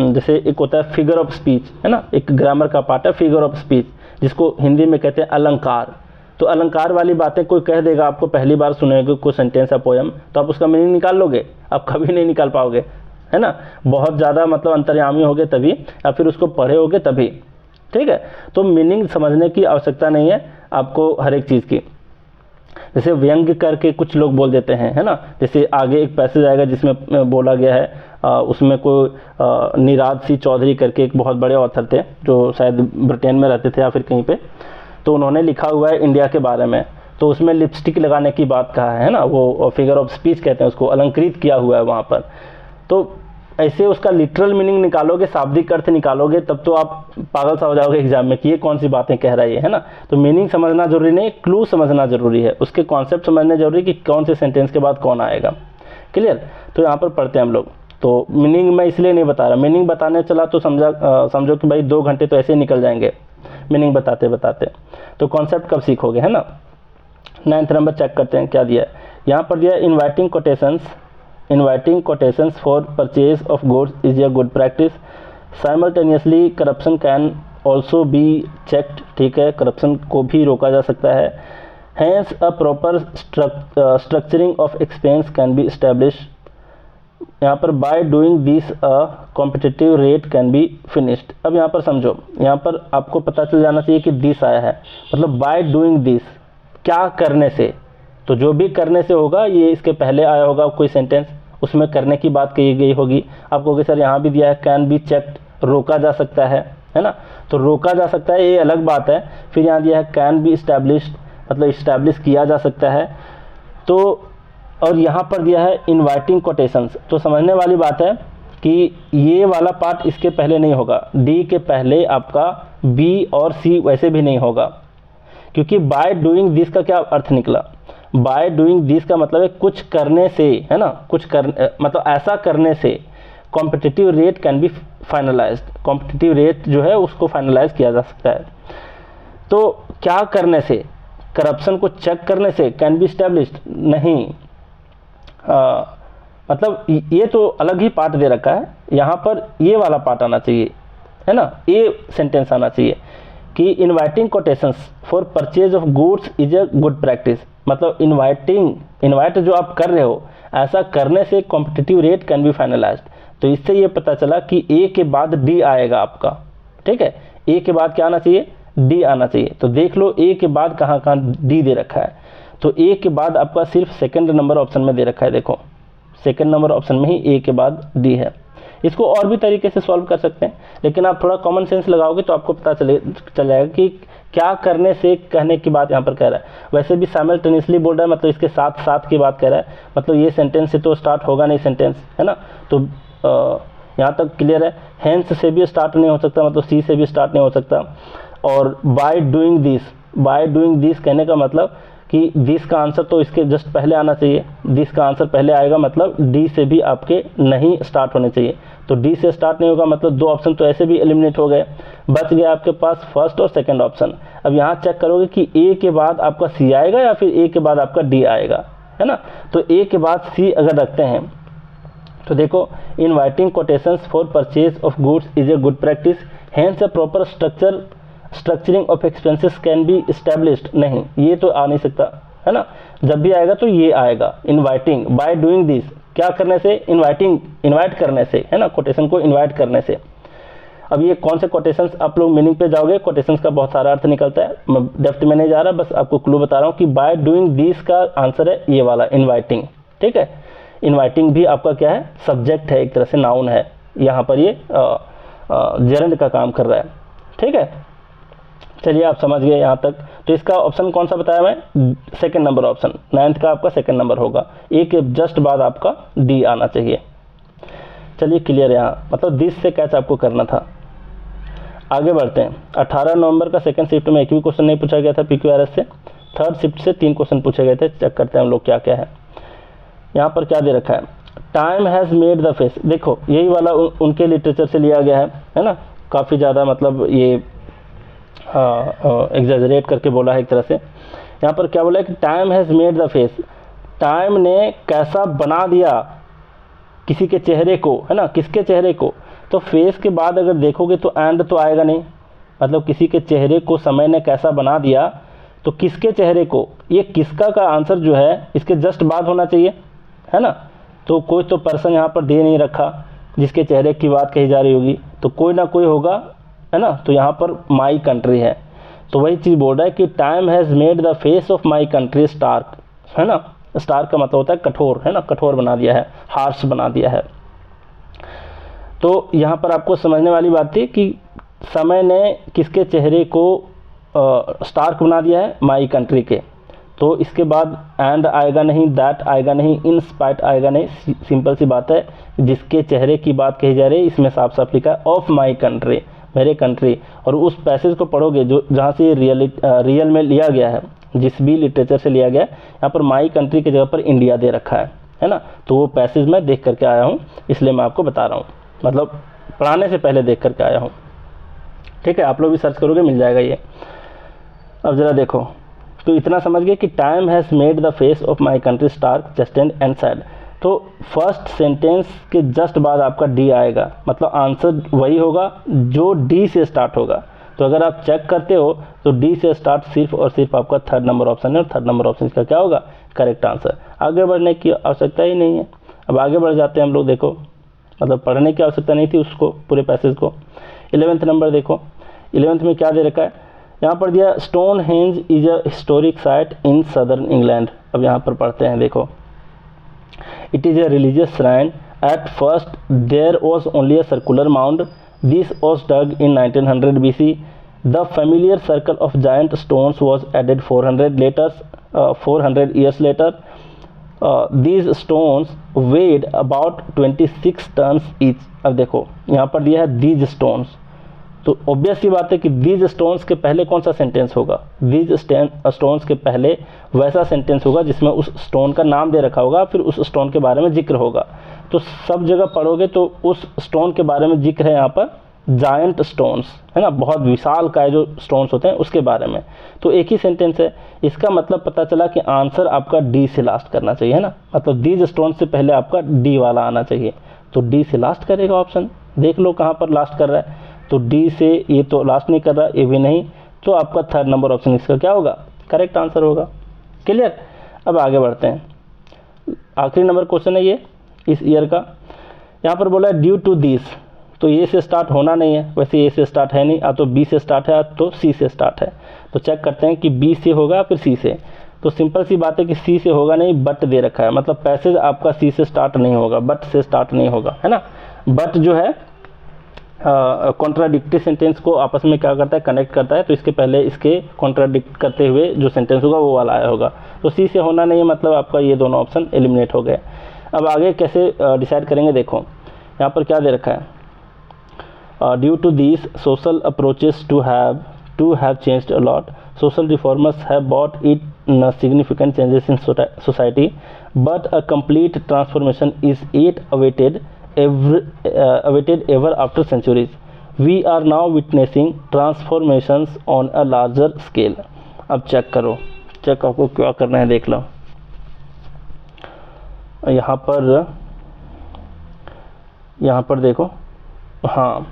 जैसे एक होता है फिगर ऑफ स्पीच, है ना, एक ग्रामर का पार्ट है फिगर ऑफ स्पीच, जिसको हिंदी में कहते हैं अलंकार। तो अलंकार वाली बातें कोई कह देगा आपको, पहली बार सुनेंगे कोई सेंटेंस या पोयम, तो आप उसका मीनिंग निकाल लोगे, आप कभी नहीं निकाल पाओगे, है ना। बहुत ज़्यादा मतलब अंतर्यामी होगे तभी, या फिर उसको पढ़े होगे तभी। ठीक है, तो मीनिंग समझने की आवश्यकता नहीं है आपको हर एक चीज़ की। जैसे व्यंग्य करके कुछ लोग बोल देते हैं, है ना। जैसे आगे एक पैसेज आएगा जिसमें बोला गया है, उसमें कोई निराद सी चौधरी करके एक बहुत बड़े ऑथर थे, जो शायद ब्रिटेन में रहते थे या फिर कहीं पे। तो उन्होंने लिखा हुआ है इंडिया के बारे में, तो उसमें लिपस्टिक लगाने की बात कहा है ना, वो फिगर ऑफ स्पीच कहते हैं उसको, अलंकृत किया हुआ है वहाँ पर। तो ऐसे उसका लिटरल मीनिंग निकालोगे, शाब्दिक अर्थ निकालोगे, तब तो आप पागल सा हो जाओगे एग्जाम में कि ये कौन सी बातें कह रहा है ना। तो मीनिंग समझना जरूरी नहीं, क्लू समझना जरूरी है, उसके कॉन्सेप्ट समझने जरूरी कि कौन से सेंटेंस के बाद कौन आएगा। क्लियर। तो यहाँ पर पढ़ते हैं हम लोग। तो मीनिंग मैं इसलिए नहीं बता रहा, मीनिंग बताने चला तो समझो कि भाई 2 घंटे तो ऐसे ही निकल जाएंगे मीनिंग बताते बताते। तो कॉन्सेप्ट कब सीखोगे, है ना। 9th नंबर चेक करते हैं क्या दिया है। यहाँ पर दिया inviting quotations for purchase of goods is a good practice. Simultaneously corruption can also be checked. ठीक है, करप्शन को भी रोका जा सकता है। Hence a proper structuring of expense can be establish. यहाँ पर by doing this a competitive rate can be finished. अब यहाँ पर समझो, यहाँ पर आपको पता चल जाना चाहिए कि दिस आया है, मतलब बाय डूइंग दिस, क्या करने से। तो जो भी करने से होगा, ये इसके पहले आया होगा कोई सेंटेंस, उसमें करने की बात कही गई होगी। आपको कहोगे सर यहाँ भी दिया है कैन बी चेक्ड, रोका जा सकता है ना। तो रोका जा सकता है ये अलग बात है। फिर यहाँ दिया है कैन बी इस्टेब्लिश्ड, मतलब इस्टेब्लिश किया जा सकता है। तो और यहाँ पर दिया है इनवाइटिंग कोटेशंस, तो समझने वाली बात है कि ये वाला पार्ट इसके पहले नहीं होगा, डी के पहले आपका बी और सी वैसे भी नहीं होगा, क्योंकि बाय डूइंग दिस का क्या अर्थ निकला। बाय डूइंग दिस का मतलब है कुछ करने से, है ना, मतलब ऐसा करने से competitive rate can B finalised, competitive rate जो है उसको फाइनलाइज किया जा सकता है। तो क्या करने से, करप्शन को चेक करने से कैन बी एस्टेब्लिश्ड नहीं, मतलब ये तो अलग ही पार्ट दे रखा है, यहाँ पर ये वाला पार्ट आना चाहिए, है ना, ये सेंटेंस आना चाहिए कि inviting quotations for purchase of goods is a good practice, मतलब इनवाइट जो आप कर रहे हो, ऐसा करने से competitive rate can B finalised. तो इससे ये पता चला कि ए के बाद डी आएगा आपका, ठीक है, ए के बाद क्या आना चाहिए, डी आना चाहिए। तो देख लो ए के बाद कहाँ कहाँ डी दे रखा है, तो ए के बाद आपका सिर्फ सेकंड नंबर ऑप्शन में दे रखा है, देखो सेकंड नंबर ऑप्शन में ही ए के बाद डी है। इसको और भी तरीके से सॉल्व कर सकते हैं, लेकिन आप थोड़ा कॉमन सेंस लगाओगे तो आपको पता चल जाएगा कि क्या करने से कहने की बात यहाँ पर कह रहा है। वैसे भी साइमल्टेनियसली बोल रहा है, मतलब इसके साथ साथ की बात कह रहा है, मतलब ये सेंटेंस से तो स्टार्ट होगा नहीं सेंटेंस, है ना। तो यहाँ तक क्लियर है। हेंस से भी स्टार्ट नहीं हो सकता, मतलब सी से भी स्टार्ट नहीं हो सकता। और बाय डूइंग दिस कहने का मतलब कि दिस का आंसर तो इसके जस्ट पहले आना चाहिए, दिस का आंसर पहले आएगा, मतलब डी से भी आपके नहीं स्टार्ट होने चाहिए। तो डी से स्टार्ट नहीं होगा, मतलब दो ऑप्शन तो ऐसे भी एलिमिनेट हो गए, बच गया आपके पास फर्स्ट और सेकंड ऑप्शन। अब यहाँ चेक करोगे कि ए के बाद आपका सी आएगा या फिर ए के बाद आपका डी आएगा, है ना। तो ए के बाद सी अगर रखते हैं तो देखो, inviting quotations for purchase of goods is a good practice, hence a proper structuring of expenses can be established. नहीं, ये तो आ नहीं सकता, है ना। जब भी आएगा तो ये आएगा, इनवाइटिंग बाय डूइंग दिस, क्या करने से, इनवाइट करने से, है ना, कोटेशन को इनवाइट करने से। अब ये कौन से कोटेशंस, आप लोग मीनिंग पे जाओगे, कोटेशंस का बहुत सारा अर्थ निकलता है, मैं डेप्थ में नहीं जा रहा, बस आपको क्लू बता रहा हूँ कि बाय डूइंग दिस का आंसर है ये वाला इनवाइटिंग, ठीक है। इनवाइटिंग भी आपका क्या है, सब्जेक्ट है, एक तरह से नाउन है, यहाँ पर ये जेरंड का काम कर रहा है, ठीक है। चलिए आप समझ गए यहाँ तक। तो इसका ऑप्शन कौन सा बताया मैं, सेकंड नंबर ऑप्शन, 9th का आपका सेकंड नंबर होगा, ए के जस्ट बाद आपका डी आना चाहिए। चलिए क्लियर है यहाँ, मतलब दिस से कैच आपको करना था। आगे बढ़ते हैं। 18 नवंबर का सेकंड शिफ्ट में एक भी क्वेश्चन नहीं पूछा गया था PQRS से, थर्ड शिफ्ट से 3 क्वेश्चन पूछे गए थे। चेक करते हैं हम लोग क्या क्या है। यहाँ पर क्या दे रखा है, time has made the face, देखो यही वाला उनके लिटरेचर से लिया गया है ना, काफ़ी ज़्यादा मतलब ये एग्जैजरेट करके बोला है एक तरह से। यहाँ पर क्या बोला है कि time has made the face, time ने कैसा बना दिया किसी के चेहरे को, है ना, किसके चेहरे को। तो फेस के बाद अगर देखोगे तो एंड तो आएगा नहीं, मतलब किसी के चेहरे को समय ने कैसा बना दिया, तो किसके चेहरे को, ये किसका का आंसर जो है इसके जस्ट बाद होना चाहिए, है ना। तो कोई तो पर्सन यहाँ पर दे नहीं रखा जिसके चेहरे की बात कही जा रही होगी, तो कोई ना कोई होगा, है ना। तो यहाँ पर माई कंट्री है, तो वही चीज़ बोल रहा है कि time has made the face of my country stark, है ना। स्टार्क का मतलब होता है कठोर, है ना, कठोर बना दिया है, हार्श बना दिया है। तो यहाँ पर आपको समझने वाली बात थी कि समय ने किसके चेहरे को स्टार्क बना दिया है, माई कंट्री के। तो इसके बाद एंड आएगा नहीं, दैट आएगा नहीं, इन स्पाइट आएगा नहीं, सिंपल सी बात है, जिसके चेहरे की बात कही जा रही है इसमें साफ साफ लिखा है ऑफ माई कंट्री, मेरे कंट्री। और उस पैसेज को पढ़ोगे जो जहाँ से रियल में लिया गया है, जिस भी लिटरेचर से लिया गया है, यहाँ पर माई कंट्री की जगह पर इंडिया दे रखा है ना। तो वो पैसेज मैं देख करके आया हूँ, इसलिए मैं आपको बता रहा हूँ, मतलब पढ़ाने से पहले देख करके आया हूँ, ठीक है। आप लोग भी सर्च करोगे मिल जाएगा ये। अब ज़रा देखो, तो इतना समझ गए कि time has made the face of my country stark, जस्टेंड एंड सैड। तो फर्स्ट सेंटेंस के जस्ट बाद आपका डी आएगा, मतलब आंसर वही होगा जो डी से स्टार्ट होगा। तो अगर आप चेक करते हो तो डी से स्टार्ट सिर्फ और सिर्फ आपका थर्ड नंबर ऑप्शन है, और थर्ड नंबर ऑप्शन का क्या होगा, करेक्ट आंसर। आगे बढ़ने की आवश्यकता ही नहीं है। अब आगे बढ़ जाते हैं हम लोग, देखो मतलब पढ़ने की आवश्यकता नहीं थी उसको, पूरे पैसेज को। 11th नंबर देखो, 11th में क्या दे रखा है, यहाँ पर दिया Stonehenge is a historic site in southern England. अब यहाँ पर पढ़ते हैं, देखो it is a religious shrine, at first there was only a circular mound, this was dug in 1900 BC, the familiar circle of giant stones was added 400 years later, these stones weighed about 26 tons each। अब देखो यहाँ पर दिया है these stones, तो ऑब्वियस सी बात है कि these stones के पहले कौन सा सेंटेंस होगा, these stones के पहले वैसा सेंटेंस होगा जिसमें उस स्टोन का नाम दे रखा होगा, फिर उस स्टोन के बारे में जिक्र होगा। तो सब जगह पढ़ोगे तो उस स्टोन के बारे में जिक्र है यहाँ पर जायंट स्टोन्स, है ना, बहुत विशाल काय जो स्टोन्स होते हैं उसके बारे में। तो एक ही सेंटेंस है, इसका मतलब पता चला कि आंसर आपका डी से लास्ट करना चाहिए, है ना, मतलब दीज स्टोन से पहले आपका डी वाला आना चाहिए। तो डी से लास्ट करेगा ऑप्शन, देख लो कहाँ पर लास्ट कर रहा है। तो डी से ये तो लास्ट नहीं कर रहा, ये भी नहीं, तो आपका थर्ड नंबर ऑप्शन इसका क्या होगा, करेक्ट आंसर होगा। क्लियर। अब आगे बढ़ते हैं, आखिरी नंबर क्वेश्चन है ये इस ईयर का। यहाँ पर बोला है ड्यू टू दिस, तो ए से स्टार्ट होना नहीं है, वैसे ए से स्टार्ट है नहीं, या तो बी से स्टार्ट है या तो सी से स्टार्ट है। तो चेक करते हैं कि बी से होगा फिर सी से। तो सिंपल सी बात है कि सी से होगा नहीं, बट दे रखा है, मतलब पैसेज आपका सी से स्टार्ट नहीं होगा, बट से स्टार्ट नहीं होगा, है ना। बट जो है कॉन्ट्राडिक्टरी सेंटेंस को आपस में क्या करता है, कनेक्ट करता है, तो इसके पहले इसके कॉन्ट्राडिक्ट करते हुए जो सेंटेंस होगा वो वाला आया होगा। तो सी से होना नहीं है, मतलब आपका ये दोनों ऑप्शन एलिमिनेट हो गए। अब आगे कैसे डिसाइड करेंगे, देखो यहाँ पर क्या दे रखा है, due to this social approaches to have changed a lot, social reformers have bought it significant changes in society, but a complete transformation is yet awaited ever after centuries. We are now witnessing transformations on a larger scale. अब चेक करो, चेक आपको क्या करना है, देख लो यहाँ पर देखो, हाँ,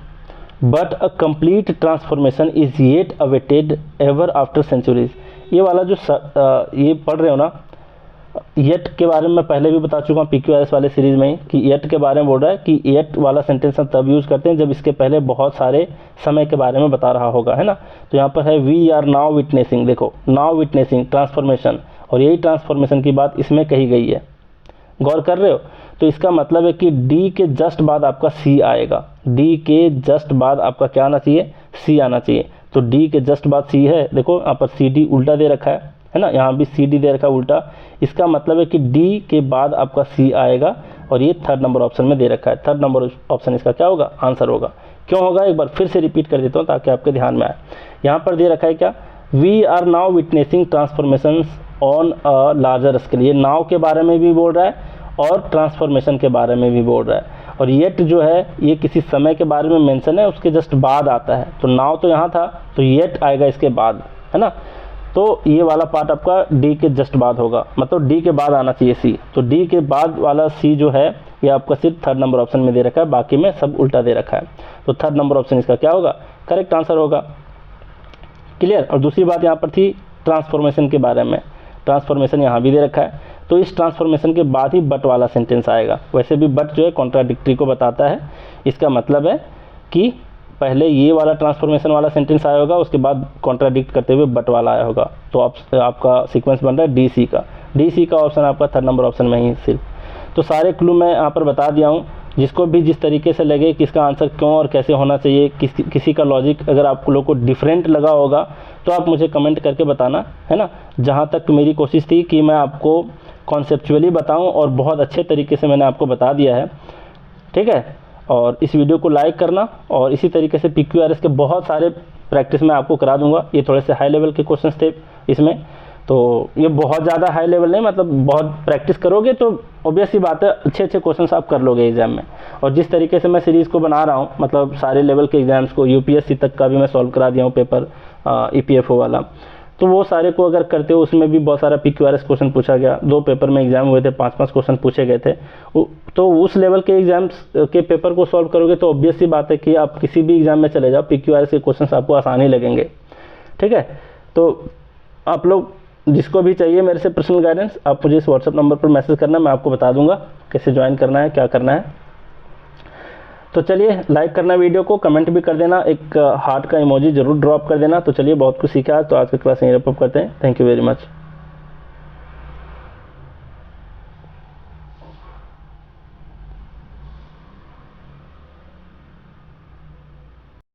but a complete transformation is yet awaited ever after centuries। ये वाला जो ये पढ़ रहे हो ना, येट के बारे में मैं पहले भी बता चुका हूँ PQRS वाले सीरीज में ही, कि येट के बारे में बोल रहा है कि येट वाला सेंटेंस हम तब यूज़ करते हैं जब इसके पहले बहुत सारे समय के बारे में बता रहा होगा, है ना। तो यहाँ पर है वी आर नाउ विटनेसिंग, देखो नाउ विटनेसिंग ट्रांसफॉर्मेशन, और यही ट्रांसफॉर्मेशन की बात इसमें कही गई है, गौर कर रहे हो। तो इसका मतलब है कि डी के जस्ट बाद आपका सी आएगा, डी के जस्ट बाद आपका क्या आना चाहिए, सी आना चाहिए। तो डी के जस्ट बाद सी है, देखो यहाँ पर सी डी उल्टा दे रखा है ना, यहाँ भी सी डी दे रखा है उल्टा। इसका मतलब है कि डी के बाद आपका सी आएगा, और ये थर्ड नंबर ऑप्शन में दे रखा है। थर्ड नंबर ऑप्शन इसका क्या होगा, आंसर होगा। क्यों होगा, एक बार फिर से रिपीट कर देता हूँ ताकि आपके ध्यान में आए। यहाँ पर दे रखा है क्या, we are now witnessing transformation on a larger scale. ये नाउ के बारे में भी बोल रहा है और ट्रांसफॉर्मेशन के बारे में भी बोल रहा है। और येट जो है ये किसी समय के बारे में मेंशन है, उसके जस्ट बाद आता है। तो नाउ तो यहाँ था, तो येट आएगा इसके बाद, है ना। तो ये वाला पार्ट आपका डी के जस्ट बाद होगा, मतलब डी के बाद आना चाहिए सी। तो डी के बाद वाला सी जो है ये आपका सिर्फ थर्ड नंबर ऑप्शन में दे रखा है, बाकी में सब उल्टा दे रखा है। तो थर्ड नंबर ऑप्शन इसका क्या होगा, करेक्ट आंसर होगा। क्लियर। और दूसरी बात यहाँ पर थी ट्रांसफॉर्मेशन के बारे में, ट्रांसफॉर्मेशन यहाँ भी दे रखा है, तो इस ट्रांसफॉर्मेशन के बाद ही बट वाला सेंटेंस आएगा। वैसे भी बट जो है कॉन्ट्राडिक्टरी को बताता है, इसका मतलब है कि पहले ये वाला ट्रांसफॉर्मेशन वाला सेंटेंस आया होगा, उसके बाद कॉन्ट्राडिक्ट करते हुए बट वाला आया होगा। तो आपका सीक्वेंस बन रहा है डी सी का ऑप्शन आपका थर्ड नंबर ऑप्शन में ही सिर्फ। तो सारे क्लू मैं यहाँ पर बता दिया हूँ, जिसको भी जिस तरीके से लगे कि इसका आंसर क्यों और कैसे होना चाहिए, किसी का लॉजिक अगर आप लोग को डिफरेंट लगा होगा तो आप मुझे कमेंट करके बताना, है ना। जहाँ तक मेरी कोशिश थी कि मैं आपको कॉन्सेप्चुअली बताऊं और बहुत अच्छे तरीके से मैंने आपको बता दिया है, ठीक है। और इस वीडियो को लाइक करना, और इसी तरीके से PQRS के बहुत सारे प्रैक्टिस मैं आपको करा दूंगा। ये थोड़े से हाई लेवल के क्वेश्चंस थे इसमें, तो ये बहुत ज़्यादा हाई लेवल नहीं, मतलब बहुत प्रैक्टिस करोगे तो ऑब्वियस सी बात है अच्छे क्वेश्चंस आप कर लोगे एग्जाम में। और जिस तरीके से मैं सीरीज़ को बना रहा हूँ, मतलब सारे लेवल के एग्जाम्स को, UPSC तक का भी मैं सॉल्व करा दिया हूँ पेपर, EPFO वाला, तो वो सारे को अगर करते हो, उसमें भी बहुत सारा PQRS क्वेश्चन पूछा गया। 2 पेपर में एग्जाम हुए थे, 5-5 क्वेश्चन पूछे गए थे। तो उस लेवल के एग्जाम्स के पेपर को सॉल्व करोगे तो ऑब्वियस सी बात है कि आप किसी भी एग्जाम में चले जाओ, PQRS के क्वेश्चन आपको आसान ही लगेंगे, ठीक है। तो आप लोग जिसको भी चाहिए मेरे से पर्सनल गाइडेंस, आप मुझे इस व्हाट्सएप नंबर पर मैसेज करना, मैं आपको बता दूंगा कैसे ज्वाइन करना है, क्या करना है। तो चलिए लाइक करना वीडियो को, कमेंट भी कर देना, एक हार्ट का इमोजी जरूर ड्रॉप कर देना। तो चलिए बहुत कुछ सीखा, तो आज का क्लास यहीं रैप अप करते हैं। Thank you very much.